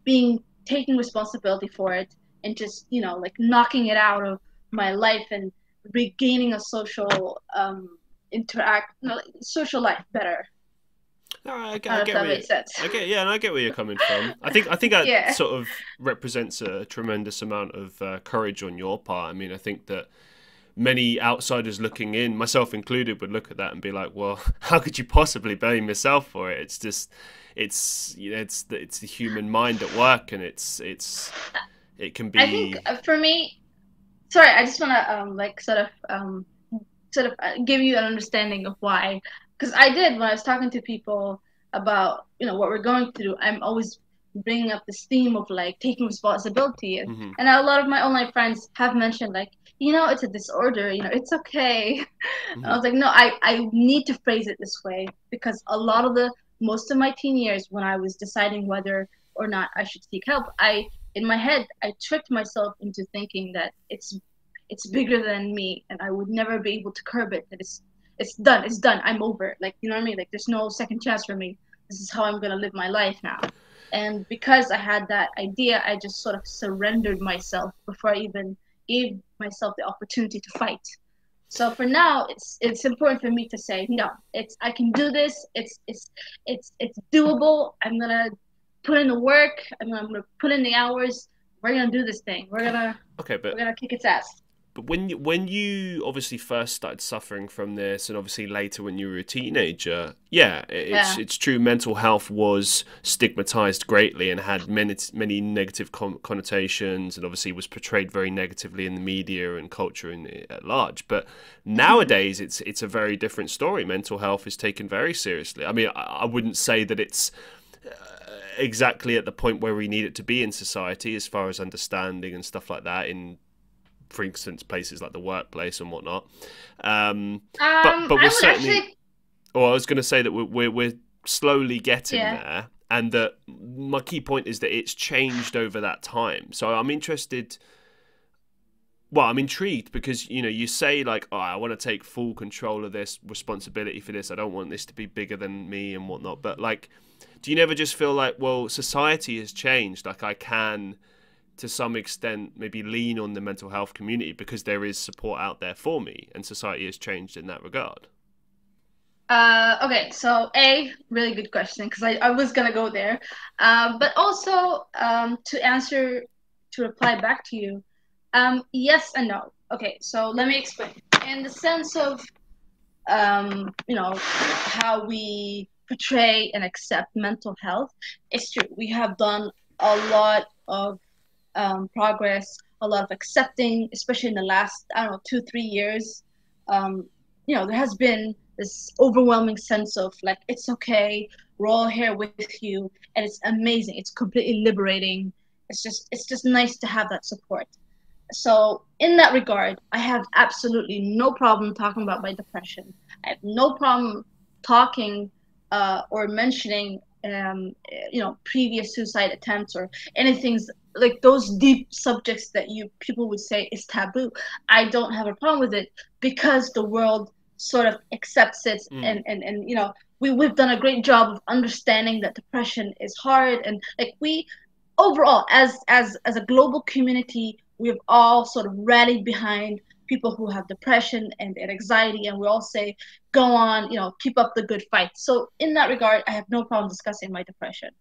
being taking responsibility for it and just like knocking it out of my life and regaining a social interact no, like, social life better. No, I I don't know if get that where makes sense. and I get where you're coming from. I think that Yeah. sort of represents a tremendous amount of courage on your part. I mean, I think that many outsiders looking in, myself included, would look at that and be like, "Well, how could you possibly blame yourself for it? It's just, it's the human mind at work, and it can I think be." for me, sorry, I just want to like sort of give you an understanding of why, because I did when I was talking to people about what we're going through. I'm always bringing up this theme of like taking responsibility, and, Hmm. and a lot of my online friends have mentioned like it's a disorder, it's okay. And I Hmm. was like, no, I need to phrase it this way because a lot of the most of my teen years when I was deciding whether or not I should seek help, I in my head I tricked myself into thinking that it's bigger than me and I would never be able to curb it. That it's done. I'm over it. Like, you know what I mean? Like there's no second chance for me. This is how I'm gonna live my life now. And because I had that idea, I just sort of surrendered myself before I even gave myself the opportunity to fight. So for now, it's important for me to say no. I can do this. It's doable. I'm gonna put in the work. I'm gonna put in the hours. We're gonna do this thing. We're gonna kick its ass. But when you obviously first started suffering from this, and obviously later when you were a teenager, it's true. Mental health was stigmatized greatly and had many negative connotations, and obviously was portrayed very negatively in the media and culture at large. But nowadays, it's a very different story. Mental health is taken very seriously. I mean, I wouldn't say that it's exactly at the point where we need it to be in society as far as understanding and stuff like that in, for instance, places like the workplace and whatnot. But we're certainly. Or I was going to say that we're slowly getting there, and that my key point is that it's changed over that time. So I'm interested. Well, I'm intrigued because you say like, oh, I want to take full control of this, responsibility for this. I don't want this to be bigger than me and whatnot. But like, do you never just feel like, well, society has changed? Like I can, to some extent, maybe lean on the mental health community because there is support out there for me, and society has changed in that regard. Okay, so really good question, because I was gonna go there, but also to reply back to you, yes and no. Okay, so let me explain. In the sense of how we portray and accept mental health, it's true. We have done a lot of progress, a lot of accepting, especially in the last, 2-3 years. There has been this overwhelming sense of like, it's okay, we're all here with you, and it's amazing. It's completely liberating. It's just nice to have that support. So in that regard, I have absolutely no problem talking about my depression. I have no problem talking or mentioning previous suicide attempts or anything like those deep subjects that people would say is taboo. I don't have a problem with it because the world sort of accepts it, and we've done a great job of understanding that depression is hard, and like we overall as a global community, we've all sort of rallied behind people who have depression and anxiety, and we all say, go on, keep up the good fight. So in that regard, I have no problem discussing my depression.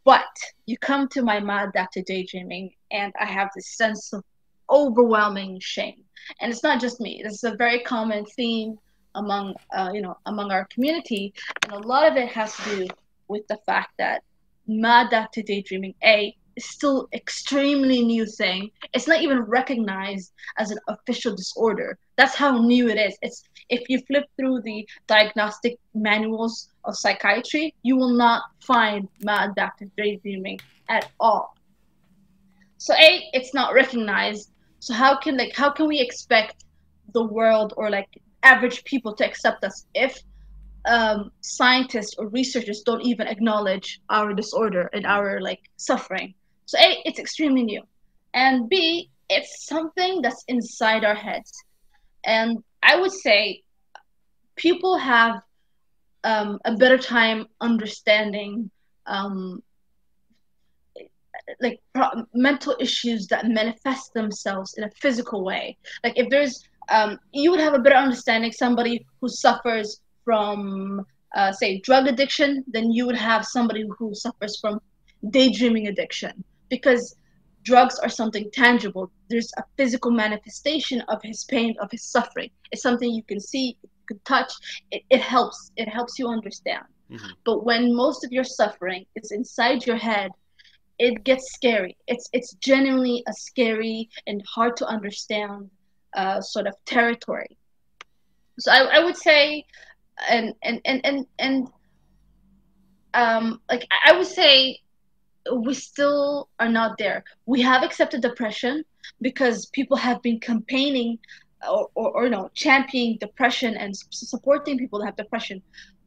But you come to my maladaptive daydreaming, and I have this sense of overwhelming shame. And it's not just me. This is a very common theme among our community, and a lot of it has to do with the fact that maladaptive daydreaming is still extremely new thing. It's not even recognized as an official disorder. That's how new it is. It's if you flip through the diagnostic manuals of psychiatry, you will not find maladaptive daydreaming at all. So it's not recognized. So how can we expect the world or like average people to accept us if scientists or researchers don't even acknowledge our disorder and our like suffering? So it's extremely new, and B, it's something that's inside our heads. And I would say people have a better time understanding mental issues that manifest themselves in a physical way. Like if there's you would have a better understanding somebody who suffers from say drug addiction than you would have somebody who suffers from daydreaming addiction, because drugs are something tangible. There's a physical manifestation of his pain, of his suffering. It's something you can see, you can touch. It helps you understand. Mm-hmm. But when most of your suffering is inside your head, it gets scary. It's genuinely a scary and hard to understand sort of territory. So I would say, I would say we still are not there. We have accepted depression because people have been campaigning or championing depression and supporting people that have depression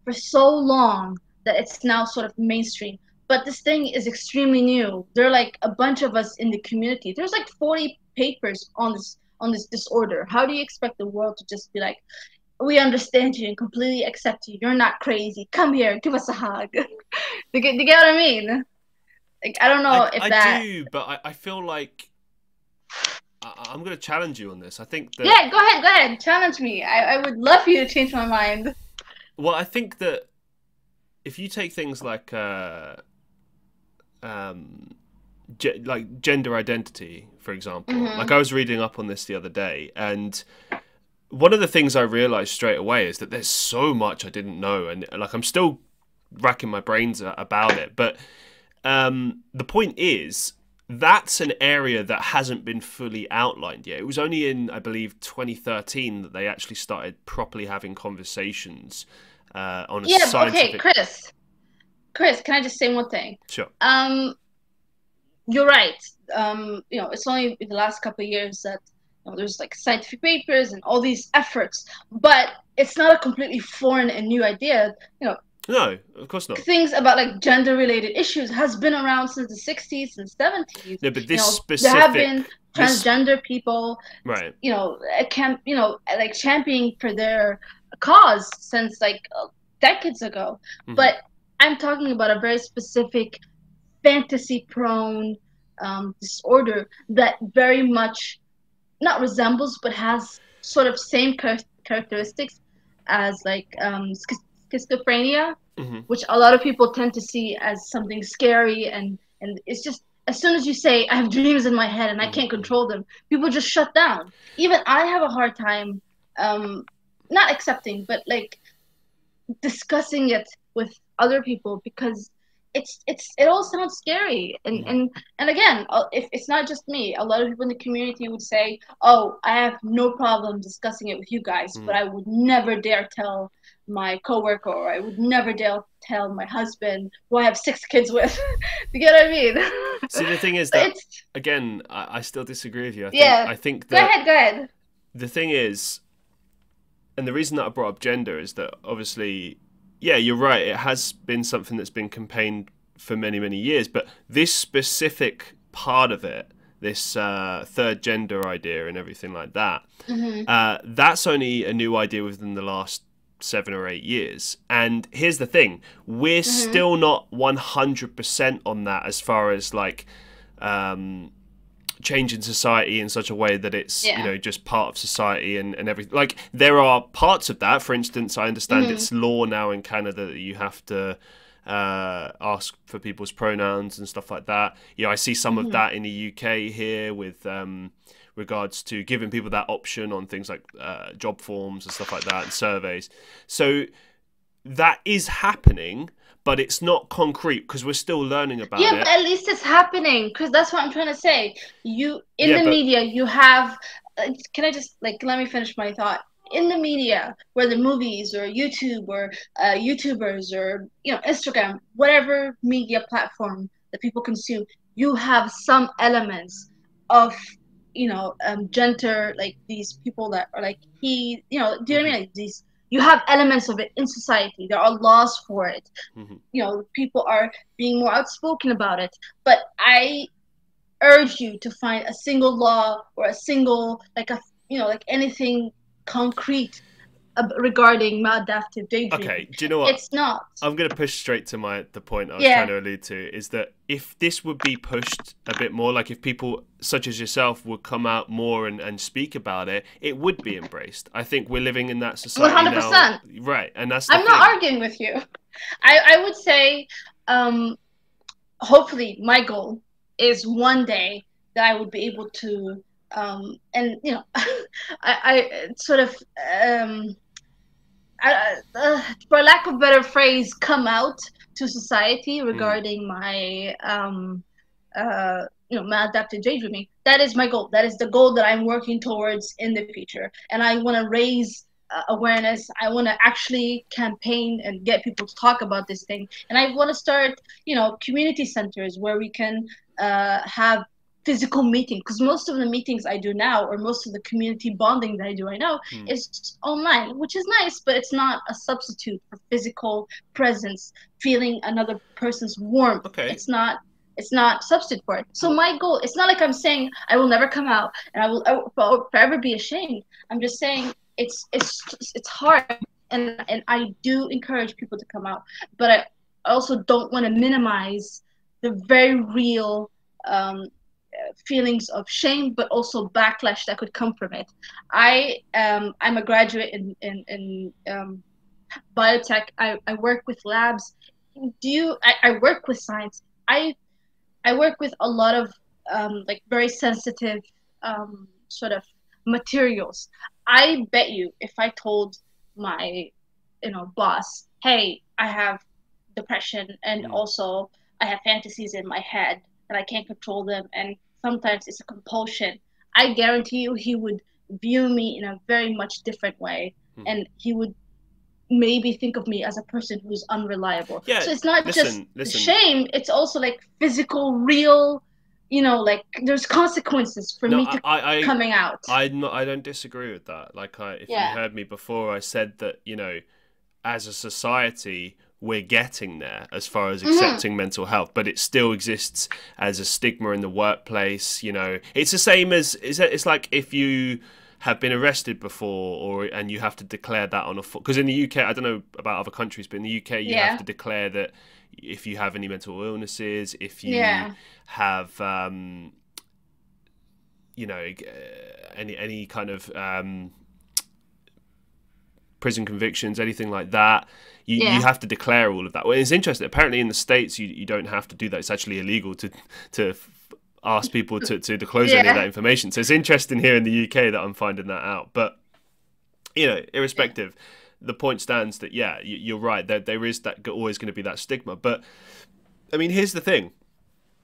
for so long that it's now sort of mainstream. But this thing is extremely new. There are like a bunch of us in the community. There's like 40 papers on this disorder. How do you expect the world to just be like, we understand you and completely accept you. You're not crazy. Come here, give us a hug. You get what I mean? Like, I don't know if I that. do, but I feel like I'm going to challenge you on this. I think that. Yeah, go ahead, challenge me. I would love you to change my mind. Well, I think that if you take things like like gender identity, for example, like I was reading up on this the other day, and one of the things I realized straight away is that there's so much I didn't know, and like I'm still racking my brains about it. But the point is, that's an area that hasn't been fully outlined yet. It was only in, I believe, 2013 that they actually started properly having conversations on a scientific... Okay, Chris, can I just say one thing? Sure. You're right. It's only in the last couple of years that there's like scientific papers and all these efforts, but it's not a completely foreign and new idea. No, of course not. Things about like gender-related issues has been around since the 60s and 70s. No, but this specific... There have been transgender people, right? Like championing for their cause since like decades ago. But I'm talking about a very specific fantasy-prone disorder that very much not resembles, but has sort of same characteristics as like schizophrenia, which a lot of people tend to see as something scary, and it's just as soon as you say I have dreams in my head and I can't control them, people just shut down. Even I have a hard time not accepting, but like discussing it with other people because it all sounds scary, and again, if it's not just me, a lot of people in the community would say, oh, I have no problem discussing it with you guys, but I would never dare tell my coworker, or I would never dare tell my husband, who I have 6 kids with. You get what I mean? See, the thing is that again, I still disagree with you. I think that go ahead. The thing is, and the reason that I brought up gender is that obviously, yeah, you're right. It has been something that's been campaigned for many, many years. But this specific part of it, this third gender idea and everything like that, that's only a new idea within the last 7 or 8 years. And here's the thing. We're still not 100% on that as far as like changing society in such a way that it's just part of society and everything. Like there are parts of that. For instance, I understand it's law now in Canada that you have to ask for people's pronouns and stuff like that. I see some of that in the UK here with regards to giving people that option on things like job forms and stuff like that and surveys. So that is happening, but it's not concrete because we're still learning about it. Yeah, but at least it's happening, because that's what I'm trying to say. Media, you have... can I just, let me finish my thought. In the media, whether movies or YouTube or YouTubers or, Instagram, whatever media platform that people consume, you have some elements of, gender, like these people that are like do you know what I mean? Like these... You have elements of it in society. There are laws for it. People are being more outspoken about it. But I urge you to find a single law or a single, like anything concrete regarding maladaptive daydreaming. Okay, do you know what? It's not. I'm going to push straight to the point I was trying to allude to, is that if this would be pushed a bit more, like if people such as yourself would come out more and speak about it, it would be embraced. I think we're living in that society 100%. Now. Right, and that's the I'm thing. not arguing with you. I would say, hopefully my goal is one day that I would be able to, I sort of... for lack of a better phrase, come out to society regarding my maladaptive daydreaming. That is my goal. That is the goal that I'm working towards in the future, and I want to raise awareness. I want to actually campaign and get people to talk about this thing, and I want to start community centers where we can have physical meeting, because most of the meetings I do now, or most of the community bonding that I do right now, is online, which is nice, but it's not a substitute for physical presence, feeling another person's warmth. Okay. It's not substitute for it. So my goal, it's not like I'm saying I will never come out and I will forever be ashamed. I'm just saying it's hard, and I do encourage people to come out, but I also don't want to minimize the very real feelings of shame, but also backlash that could come from it. I'm a graduate in biotech. I work with labs. I work with science. I work with a lot of like very sensitive sort of materials. I bet you if I told my boss, hey, I have depression and also I have fantasies in my head and I can't control them and sometimes it's a compulsion, I guarantee you he would view me in a very much different way and he would maybe think of me as a person who's unreliable. Yeah, so it's not listen. just shame, it's also like physical, real, like there's consequences for me coming out. I don't disagree with that. Like if you heard me before, I said that, as a society, we're getting there as far as accepting mental health, but it still exists as a stigma in the workplace. It's the same as, it's like if you have been arrested before and you have to declare that on a because in the UK, I don't know about other countries, but in the UK you have to declare that if you have any mental illnesses, if you have any kind of prison convictions, anything like that, you have to declare all of that. Well, it's interesting, apparently in the States you don't have to do that. It's actually illegal to ask people to disclose any of that information. So it's interesting here in the UK that I'm finding that out. But irrespective, the point stands that you're right, that there is that always going to be that stigma. But I mean, here's the thing.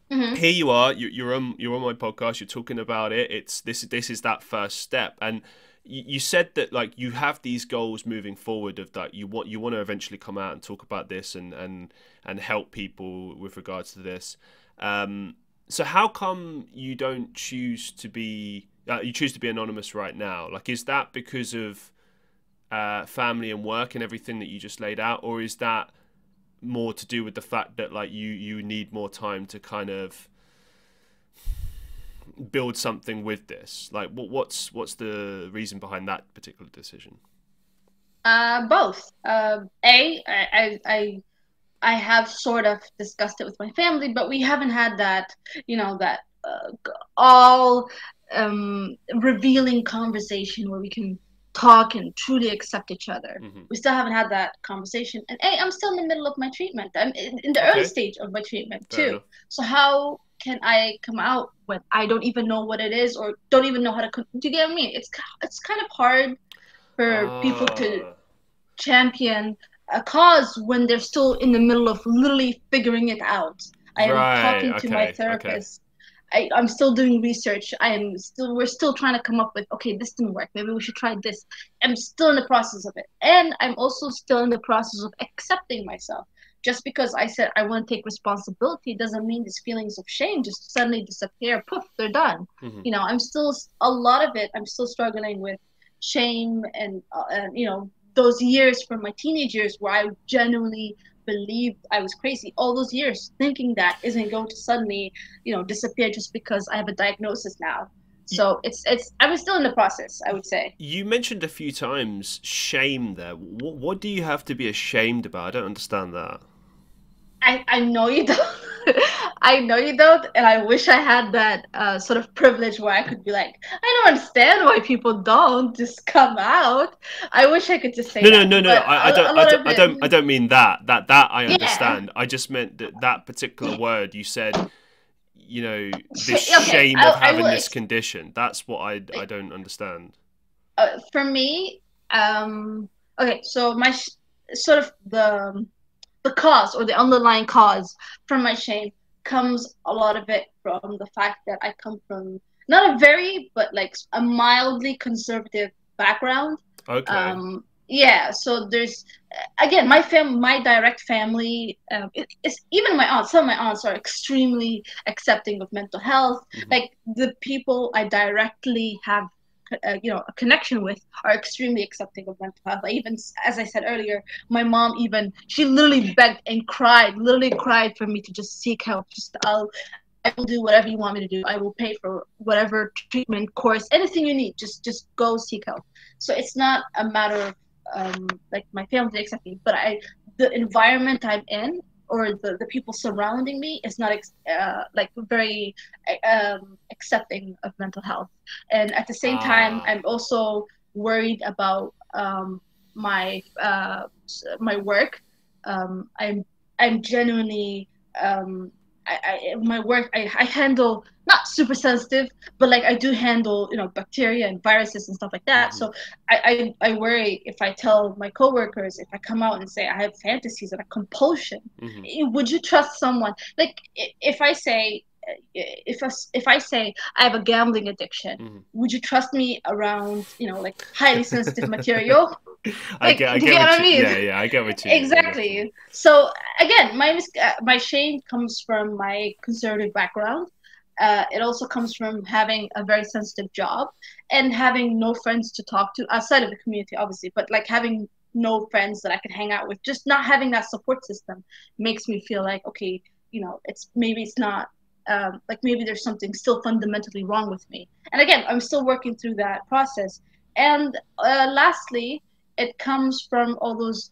Here you are, you're on my podcast, you're talking about it. This is that first step. And you said that like you have these goals moving forward of that you want to eventually come out and talk about this and help people with regards to this. So how come you don't choose to be anonymous right now? Like, is that because of family and work and everything that you just laid out, or is that more to do with the fact that like you need more time to kind of build something with this? Like, what's the reason behind that particular decision? Both. I have sort of discussed it with my family, but we haven't had that, that all revealing conversation where we can talk and truly accept each other. We still haven't had that conversation. And I'm still in the middle of my treatment. I'm in the early stage of my treatment too. So how can I come out when I don't even know what it is or don't even know how to? Do you get what I mean? It's kind of hard for people to champion a cause when they're still in the middle of literally figuring it out. I am talking to my therapist. I'm still doing research. We're still trying to come up with, okay, this didn't work, maybe we should try this. I'm still in the process of it. And I'm also still in the process of accepting myself. Just because I said I want to take responsibility doesn't mean these feelings of shame just suddenly disappear. Poof, they're done. I'm still, a lot of it, I'm still struggling with shame and those years from my teenage years where I genuinely believed I was crazy. All those years thinking that isn't going to suddenly, disappear just because I have a diagnosis now. So I'm still in the process, I would say. You mentioned a few times shame there. What do you have to be ashamed about? I don't understand that. I know you don't. I know you don't, and I wish I had that sort of privilege where I could be like, I don't understand why people don't just come out. I wish I could just say no. I don't mean that. That I understand. I just meant that particular word you said. This shame of having this condition. That's what I don't understand. For me, okay, so my sort of the cause or the underlying cause from my shame comes a lot of it from the fact that I come from not a very, but like a mildly conservative background. Okay. So there's, again, my direct family, it's even my aunts. Some of my aunts are extremely accepting of mental health. Like the people I directly have a connection with are extremely accepting of mental health. Even, as I said earlier, my mom she literally begged and cried for me to just seek help. I will do whatever you want me to do. I will pay for whatever treatment course, anything you need. Just go seek help. So it's not a matter of like my family accepting, but the environment I'm in or the people surrounding me is not like very accepting of mental health. And at the same time, I'm also worried about my my work. I'm genuinely my work, I handle, not super sensitive, but like I do handle, bacteria and viruses and stuff like that. So I worry if I tell my coworkers, if I come out and say I have fantasies and a compulsion, would you trust someone? Like if I say if I say I have a gambling addiction, would you trust me around, like highly sensitive material? I Like, get do you get what I mean? Yeah, I get what you mean. Exactly. So again, my shame comes from my conservative background. It also comes from having a very sensitive job and having no friends to talk to outside of the community, obviously, but like having no friends that I can hang out with. Just not having that support system makes me feel like, okay, it's not like maybe there's something still fundamentally wrong with me. And again, I'm still working through that process. And lastly, it comes from all those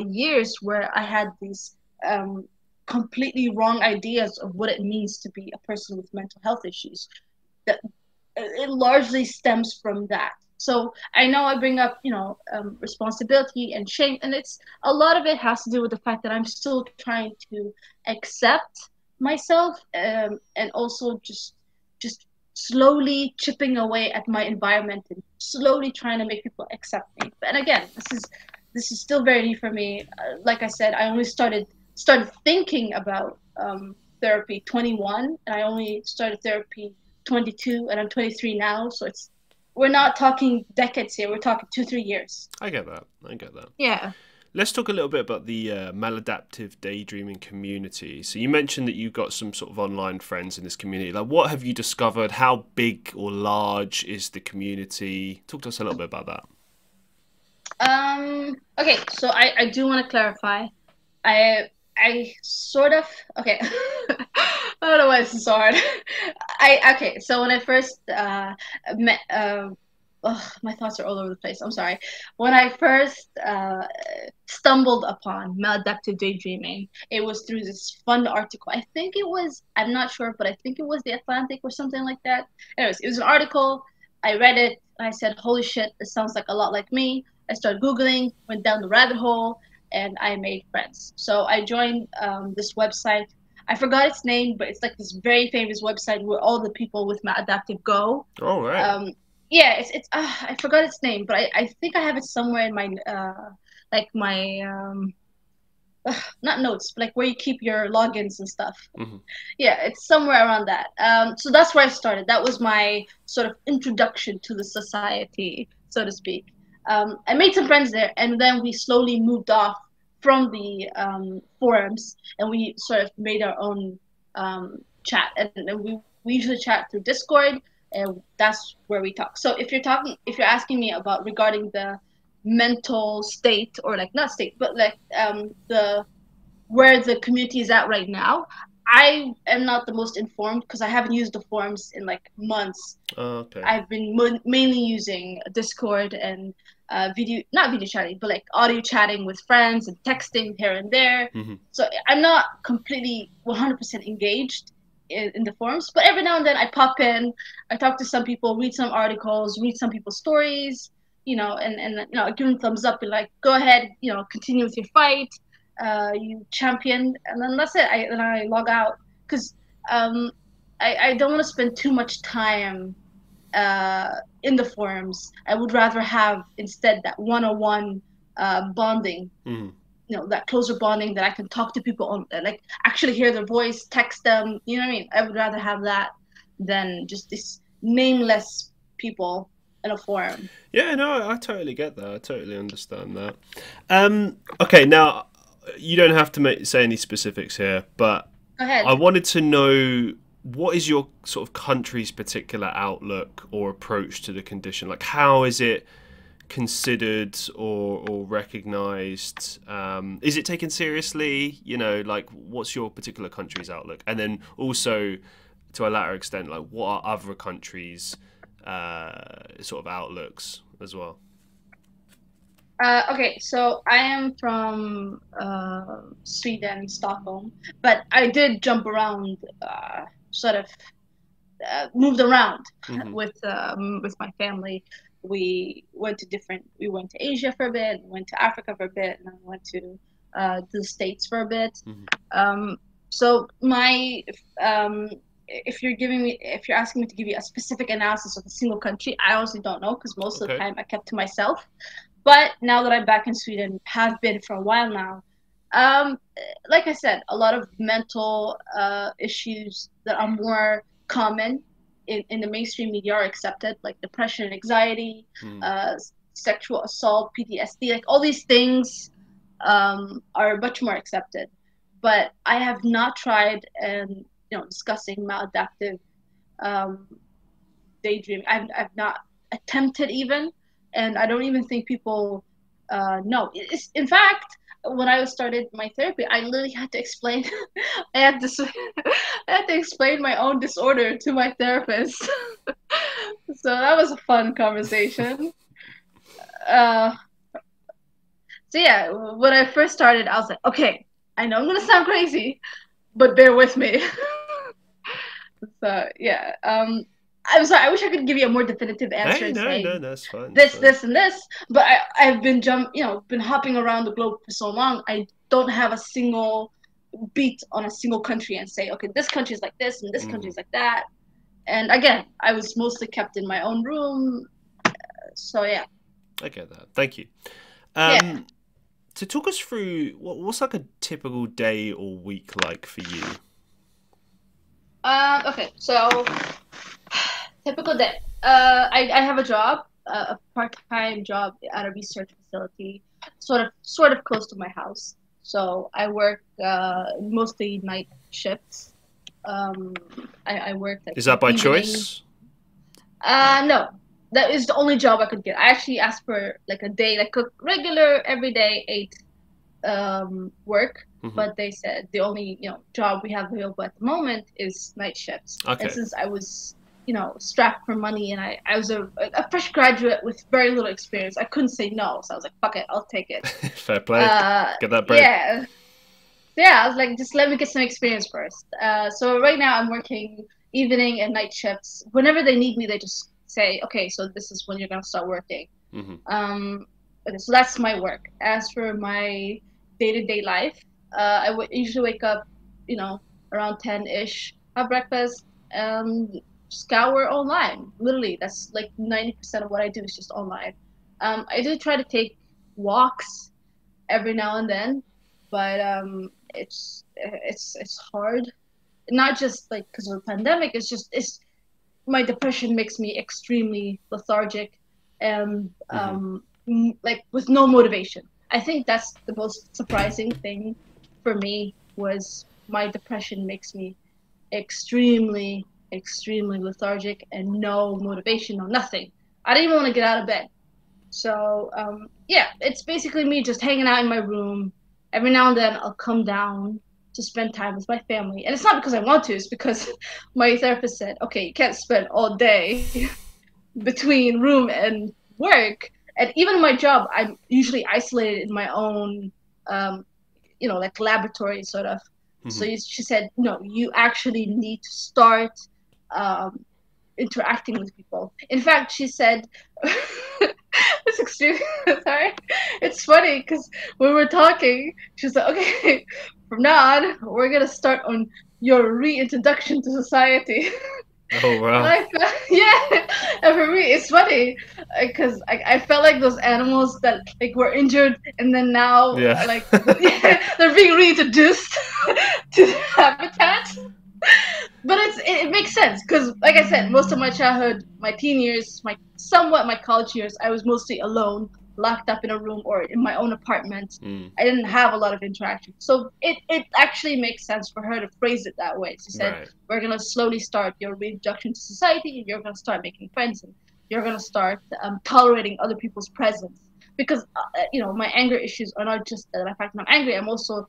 years where I had these completely wrong ideas of what it means to be a person with mental health issues. That it largely stems from that. So I know I bring up, responsibility and shame, and it's a lot of it has to do with the fact that I'm still trying to accept myself, and also just slowly chipping away at my environment and slowly trying to make people accept me. And again, this is still very new for me. Like I said, I only started thinking about therapy 21, and I only started therapy 22, and I'm 23 now. So we're not talking decades here. We're talking 2-3 years. I get that. Yeah. Let's talk a little bit about the maladaptive daydreaming community. So you mentioned that you've got some sort of online friends in this community. Like, what have you discovered? How big or large is the community? Talk to us a little bit about that. Okay, so I do want to clarify. I sort of, okay. I don't know why this is so hard. Okay, so when I first met, my thoughts are all over the place. I'm sorry. When I first stumbled upon maladaptive daydreaming, it was through this fun article. I think it was, I'm not sure, but I think it was The Atlantic or something like that. Anyways, it was an article. I read it. And I said, holy shit, this sounds like a lot like me. I started Googling, went down the rabbit hole, and I made friends. So I joined this website. I forgot its name, but it's like this very famous website where all the people with maladaptive go. Oh, right. Yeah, it's I forgot its name, but I think I have it somewhere in my like my not notes, but like where you keep your logins and stuff. Yeah, it's somewhere around that. So that's where I started. That was my sort of introduction to the society, so to speak. I made some friends there, and then we slowly moved off from the forums, and we sort of made our own chat, and we usually chat through Discord, and that's where we talk. So if you're asking me about regarding the mental state, or like not state, but like the where the community is at right now, I am not the most informed because I haven't used the forums in like months. Oh, okay. I've been mainly using Discord and not video chatting, but like audio chatting with friends and texting here and there. So I'm not completely 100% engaged in the forums, but every now and then I pop in, I talk to some people, read some articles, read some people's stories, and give them thumbs up and like, go ahead, continue with your fight. You champion, and then that's it. I log out because I don't want to spend too much time in the forums. I would rather have instead that one-on-one bonding, that closer bonding that I can talk to people on, like actually hear their voice, text them. You know what I mean? I would rather have that than just these nameless people in a forum. Yeah, no, I totally get that. I totally understand that. Okay, now you don't have to say any specifics here, but Go ahead. I wanted to know, what is your sort of country's particular outlook or approach to the condition? Like, how is it considered or recognized? Is it taken seriously? Like, what's your particular country's outlook? And then also, to a latter extent, like, what are other countries' sort of outlooks as well? Okay, so I am from Sweden, Stockholm, but I did jump around, sort of moved around Hmm. with my family. We went to Asia for a bit, went to Africa for a bit, and then went to the States for a bit. Hmm. Um, so my um, if you're asking me to give you a specific analysis of a single country, I honestly don't know because most of the Okay. time I kept to myself. But now that I'm back in Sweden, have been for a while now, um, like I said, a lot of mental issues that are more common in the mainstream media are accepted, like depression, anxiety, Mm. uh, sexual assault, PTSD, like all these things are much more accepted. But I have not tried and discussing maladaptive um, daydreaming. I've not attempted even, and I don't even think people know. In fact, when I started my therapy, I literally had to explain. I had to I had to explain my own disorder to my therapist. So that was a fun conversation. Uh, so yeah, when I first started, I was like, okay, I know I'm gonna sound crazy, but bear with me. So yeah, I'm sorry. I wish I could give you a more definitive answer Hey, and no, no, saying that's fine. That's this, fine. this, and this. But I've been hopping around the globe for so long. I don't have a single beat on a single country and say, okay, this country is like this and this country Hmm. is like that. And again, I was mostly kept in my own room. So yeah, I get that. Thank you. yeah. Um, to talk us through what's like a typical day or week like for you? Okay, so typical day. I have a job, a part-time job at a research facility, sort of close to my house. So I work mostly night shifts. Um, I work like Is in that by evening. choice? No, that is the only job I could get. I actually asked for like a day, like a regular everyday 8 work, Hmm. but they said the only job we have available at the moment is night shifts. And Okay. since I was strapped for money and I was a fresh graduate with very little experience, I couldn't say no. So I was like, fuck it, I'll take it. Fair play. Get that bread. Yeah. Yeah, I was like, just let me get some experience first. So right now I'm working evening and night shifts. Whenever they need me, they just say, okay, so this is when you're gonna start working. Hmm. Um, okay, so that's my work. As for my day-to-day life, I would usually wake up, around 10-ish, have breakfast, and scour online. Literally, that's like 90% of what I do is just online. I do try to take walks every now and then, but it's hard. Not just like because of the pandemic. It's my depression makes me extremely lethargic and Hmm. like with no motivation. I think that's the most surprising thing for me was my depression makes me extremely lethargic and no motivation, no nothing. I didn't even want to get out of bed. So yeah, it's basically me just hanging out in my room. Every now and then I'll come down to spend time with my family. And it's not because I want to, it's because my therapist said, okay, you can't spend all day between room and work. And even my job, I'm usually isolated in my own, um, like laboratory sort of. So Hmm. she said, no, you actually need to start um, interacting with people. In fact, she said, it's extremely sorry. It's funny because when we're talking, she's like, okay, from now on, we're gonna start on your reintroduction to society. Oh And wow. I felt, yeah, and for me, it's funny because I felt like those animals that like were injured and then now Yeah. like yeah, they're being reintroduced to the habitat. But it makes sense because, like I said, most of my childhood, my teen years, my college years, I was mostly alone, locked up in a room or in my own apartment. Mm. I didn't have a lot of interaction, so it actually makes sense for her to phrase it that way. She said, Right. "We're gonna slowly start your reintroduction to society, and you're gonna start making friends, and you're gonna start tolerating other people's presence." Because my anger issues are not just the fact that I'm angry. I'm also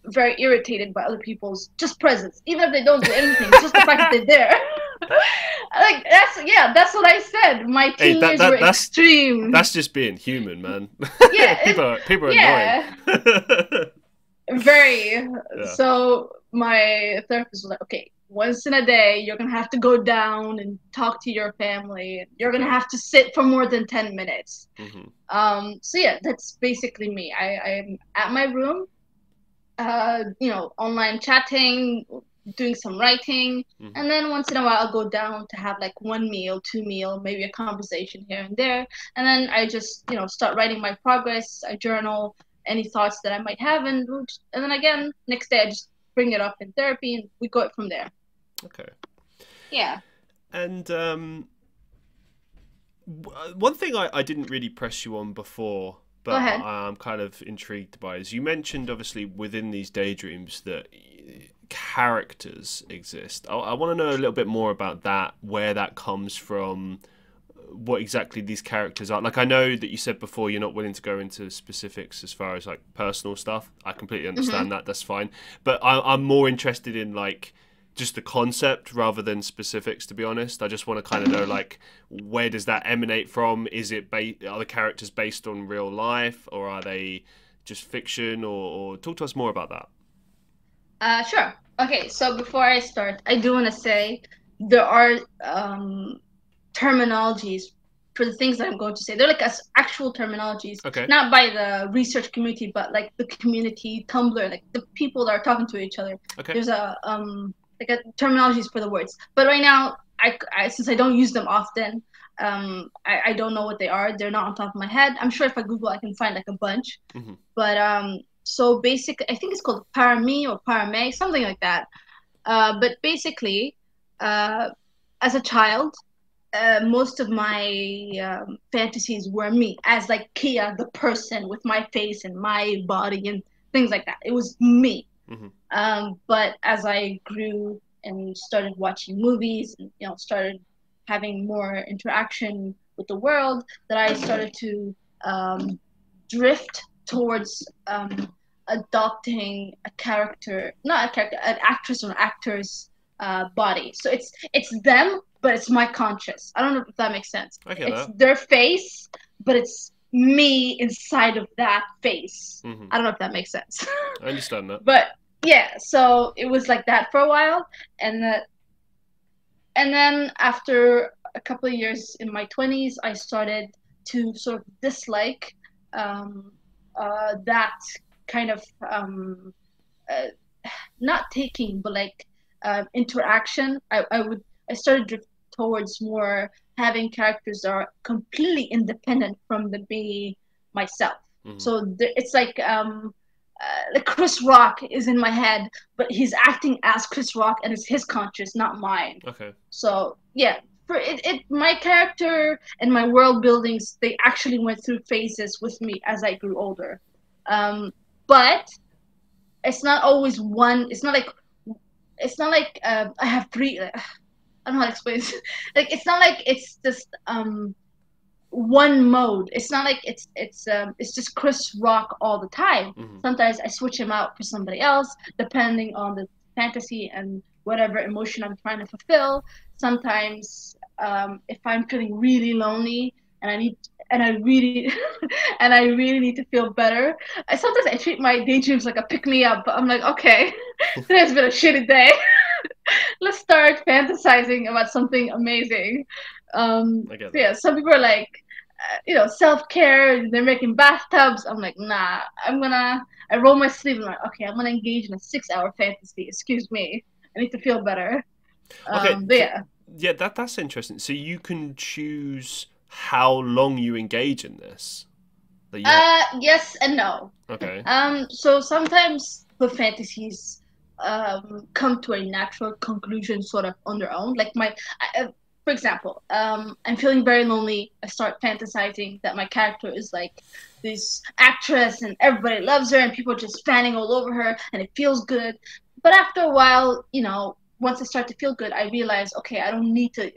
very irritated by other people's just presence, even if they don't do anything. It's just the fact that they're there. Like that's what I said. My Hey, teen years were extreme. that's just being human, man. Yeah, people are yeah, annoying. very. Yeah. So my therapist was like, okay, once in a day, you're gonna have to go down and talk to your family. You're gonna Okay. have to sit for more than 10 minutes. Mhm. So yeah, that's basically me. I'm at my room, online chatting, doing some writing, Mhm. and then once in a while I'll go down to have like one meal, two meal, maybe a conversation here and there, and then I just start writing my progress. I journal any thoughts that I might have, and then again next day I just bring it up in therapy, and we go it from there. Okay. Yeah. And one thing I didn't really press you on before, Go but ahead. I'm kind of intrigued by, is you mentioned obviously within these daydreams that characters exist. I want to know a little bit more about that, where that comes from, what exactly these characters are. Like, I know that you said before you're not willing to go into specifics as far as like personal stuff. I completely understand that. That's fine. But I'm more interested in like just the concept rather than specifics, to be honest. I just want to kind of know, like, where does that emanate from? Is it are the characters based on real life, or are they just fiction? Or talk to us more about that. Sure. Okay, so before I start, I do want to say there are terminologies for the things that I'm going to say. They're like actual terminologies, Okay. not by the research community, but like the community, Tumblr, like the people that are talking to each other. Okay. There's like a terminologies for the words. But right now, I since I don't use them often, I don't know what they are. They're not on top of my head. I'm sure if I Google, I can find like a bunch. Mm-hmm. But so basically, I think it's called parame or parame, something like that. But basically, as a child, most of my fantasies were me as like Kia, the person with my face and my body and things like that. It was me. Mm-hmm. But as I grew and started watching movies and started having more interaction with the world, that I started to drift towards adopting a character, not a character, an actress or actor's body. So it's them, but it's my conscious. I don't know if that makes sense. I get It's that. their face, but it's me inside of that face. Mm-hmm. I don't know if that makes sense. I understand that. But yeah, so it was like that for a while, and then after a couple of years in my 20s, I started to sort of dislike that kind of uh, not taking, but like interaction. I started drift towards more having characters that are completely independent from the me myself. Mm-hmm. So it's like Chris Rock is in my head, but he's acting as Chris Rock, and it's his conscious, not mine. Okay. So yeah, for my character and my world buildings, they actually went through phases with me as I grew older. But it's not always one. It's not like I have three. I don't know how to explain this. Like it's not like it's just one mode. It's not like it's just Chris Rock all the time. Mm-hmm. Sometimes I switch him out for somebody else depending on the fantasy and whatever emotion I'm trying to fulfill. Sometimes if I'm feeling really lonely and I really and I really need to feel better, sometimes I treat my daydreams like a pick me up. I'm like, okay, today's been a shitty day. Let's start fantasizing about something amazing. I get So yeah, that. some people are like, self-care. They're making bathtubs. I'm like, nah. I roll my sleeve and I'm like, okay, I'm gonna engage in a 6-hour fantasy. Excuse me. I need to feel better. Okay. But yeah. Yeah, that's interesting. So you can choose how long you engage in this. Yes and no. Okay. So sometimes the fantasies come to a natural conclusion sort of on their own. Like for example, I'm feeling very lonely. I start fantasizing that my character is like this actress and everybody loves her and people are just fanning all over her and it feels good. But after a while, once I start to feel good, I realize, okay, I don't need to.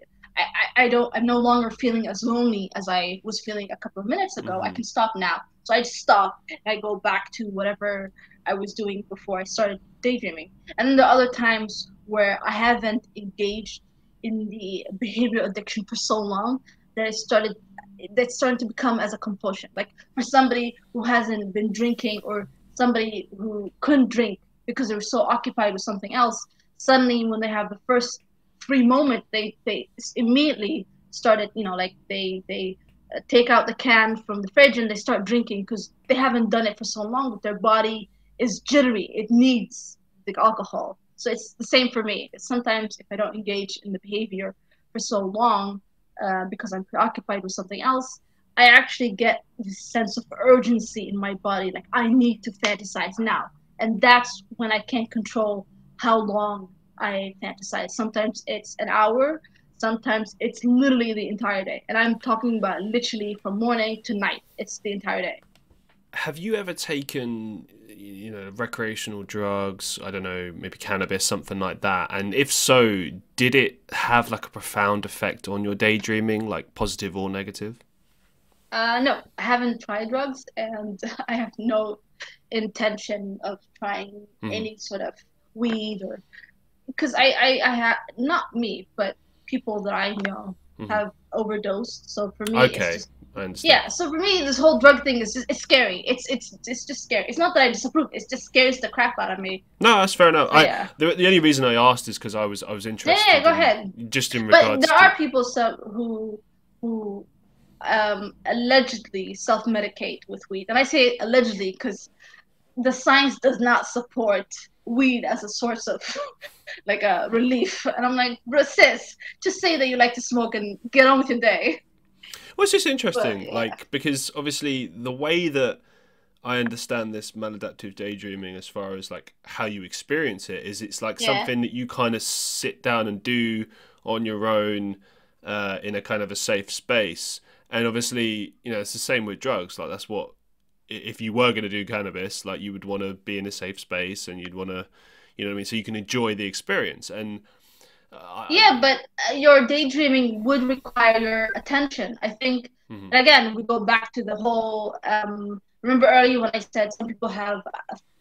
I'm no longer feeling as lonely as I was feeling a couple of minutes ago. Mm-hmm. I can stop now. So I just stop and I go back to whatever I was doing before I started daydreaming. And then there are other times where I haven't engaged in the behavior addiction for so long that that's starting to become as a compulsion. Like for somebody who hasn't been drinking, or somebody who couldn't drink because they were so occupied with something else, suddenly when they have the first free moment, they immediately started, like they take out the can from the fridge and they start drinking because they haven't done it for so long that their body is jittery. It needs the alcohol. So it's the same for me. Sometimes if I don't engage in the behavior for so long, because I'm preoccupied with something else, I actually get this sense of urgency in my body, like I need to fantasize now. And that's when I can't control how long I fantasize. Sometimes it's an hour, sometimes it's literally the entire day. And I'm talking about literally from morning to night. It's the entire day. Have you ever taken, recreational drugs? I don't know, maybe cannabis, something like that. And if so, did it have like a profound effect on your daydreaming, like positive or negative? No, I haven't tried drugs, and I have no intention of trying any sort of weed, or because I have, not me, but people that I know have overdosed. So for me, it's just, I understand. yeah. So for me, this whole drug thing is it's scary. It's just scary. It's not that I disapprove. It just scares the crap out of me. No, that's fair enough. So, yeah. The only reason I asked is because I was interested. Yeah, go ahead. Just in regards. But there are people who allegedly self-medicate with weed, and I say allegedly because the science does not support weed as a source of like a relief. And I'm like, bro, sis, just say that you like to smoke and get on with your day. Well, it's just interesting, But, yeah. because obviously the way that I understand this maladaptive daydreaming, as far as like how you experience it, is it's like something that you kind of sit down and do on your own in a kind of a safe space. And obviously, it's the same with drugs. Like that's what, if you were going to do cannabis, like you would want to be in a safe space and you'd want to, so you can enjoy the experience. And but your daydreaming would require your attention, I think. And again, we go back to the whole, remember earlier when I said some people have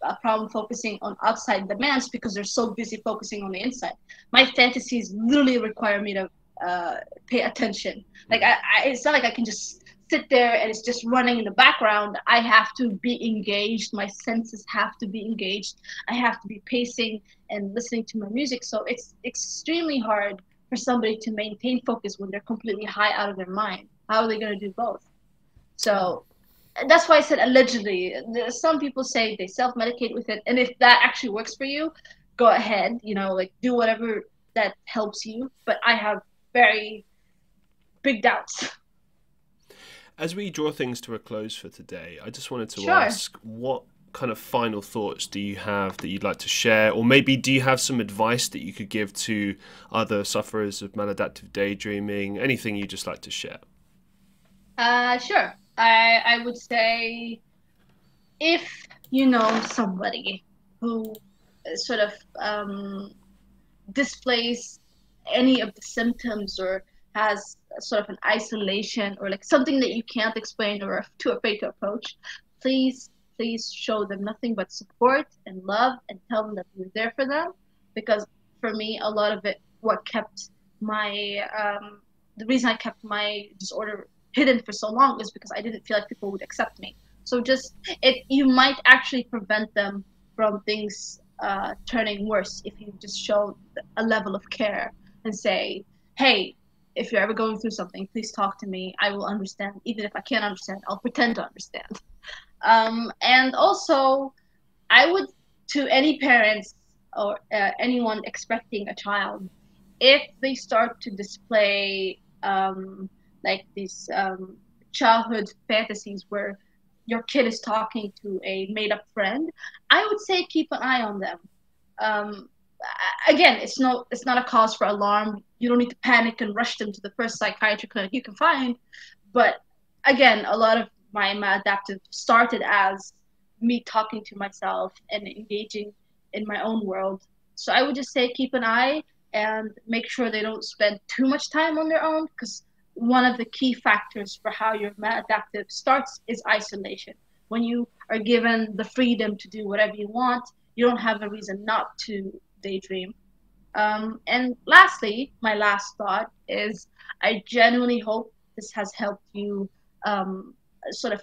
a problem focusing on outside demands because they're so busy focusing on the inside. My fantasies literally require me to pay attention. Like it's not like I can just sit there and it's just running in the background. I have to be engaged. My senses have to be engaged. I have to be pacing and listening to my music. So it's extremely hard for somebody to maintain focus when they're completely high out of their mind. How are they going to do both? So that's why I said allegedly. Some people say they self-medicate with it, and if that actually works for you, go ahead. Like do whatever that helps you. But I have very big doubts. As we draw things to a close for today, I just wanted to ask, what kind of final thoughts do you have that you'd like to share? Or maybe do you have some advice that you could give to other sufferers of maladaptive daydreaming? Anything you'd just like to share? Sure. I would say if you know somebody who sort of displays any of the symptoms or has sort of an isolation or like something that you can't explain or are too afraid to approach, please show them nothing but support and love and tell them that you're there for them. Because for me, a lot of it, what kept my the reason I kept my disorder hidden for so long is because I didn't feel like people would accept me. So you might actually prevent them from things turning worse if you just show a level of care and say, hey, if you're ever going through something, please talk to me. I will understand. Even if I can't understand, I'll pretend to understand. And also, I would, to any parents or anyone expecting a child, if they start to display like these childhood fantasies where your kid is talking to a made-up friend, I would say keep an eye on them. Again, it's not a cause for alarm. You don't need to panic and rush them to the first psychiatric clinic you can find. But again, a lot of my maladaptive started as me talking to myself and engaging in my own world. So I would just say keep an eye and make sure they don't spend too much time on their own, because one of the key factors for how your maladaptive starts is isolation. When you are given the freedom to do whatever you want, you don't have a reason not to daydream. And lastly, my last thought is I genuinely hope this has helped you um, sort of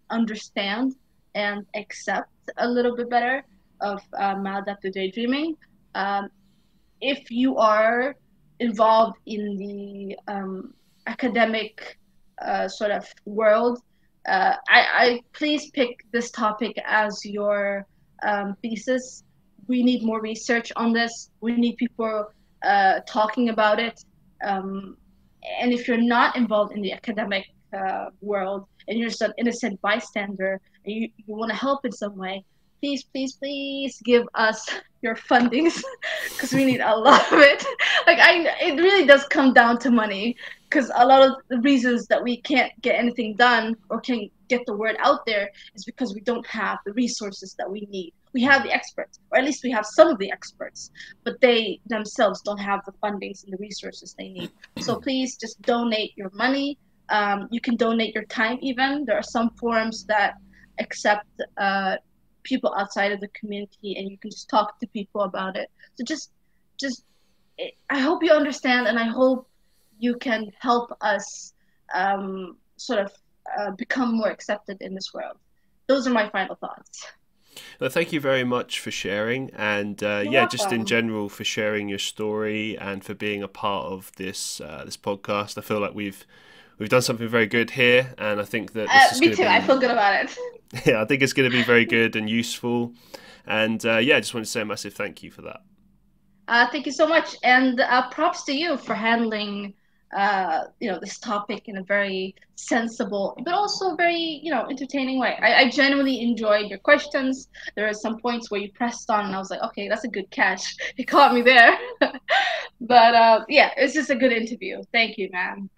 understand and accept a little bit better of maladaptive daydreaming. Um, if you are involved in the academic sort of world, I please pick this topic as your thesis. We need more research on this. We need people talking about it. Um, and if you're not involved in the academic world and you're just an innocent bystander and you want to help in some way, please, please, please give us your fundings because we need a lot of it. It really does come down to money because a lot of the reasons that we can't get anything done or can get the word out there is because we don't have the resources that we need. We have the experts, or at least we have some of the experts, but they themselves don't have the fundings and the resources they need. So please just donate your money. You can donate your time even. There are some forums that accept people outside of the community and you can just talk to people about it. So just I hope you understand, and I hope you can help us sort of become more accepted in this world. Those are my final thoughts. Well, thank you very much for sharing, and yeah, just in general for sharing your story and for being a part of this this podcast. I feel like we've done something very good here, and I think that this is me too. I feel good about it. Yeah, I think it's going to be very good and useful, and yeah, I just want to say a massive thank you for that. Thank you so much, and props to you for handling this topic in a very sensible but also very entertaining way. I genuinely enjoyed your questions. There are some points where you pressed on and I was like, okay, that's a good catch. You caught me there. But yeah, it's just a good interview. Thank you, man.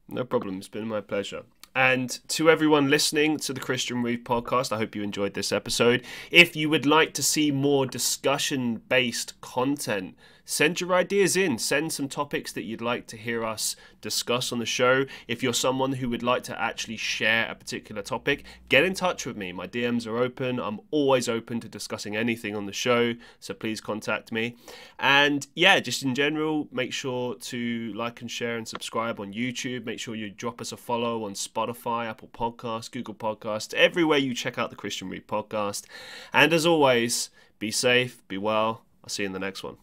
No problem. It's been my pleasure. And to everyone listening to the Christian Reeve Podcast, I hope you enjoyed this episode. If you would like to see more discussion-based content, send your ideas in. Send some topics that you'd like to hear us discuss on the show. If you're someone who would like to actually share a particular topic, get in touch with me. My DMs are open. I'm always open to discussing anything on the show, so please contact me. And yeah, just in general, make sure to like and share and subscribe on YouTube. Make sure you drop us a follow on Spotify, Apple Podcasts, Google Podcasts, everywhere you check out the Christian Reeve Podcast. And as always, be safe, be well. I'll see you in the next one.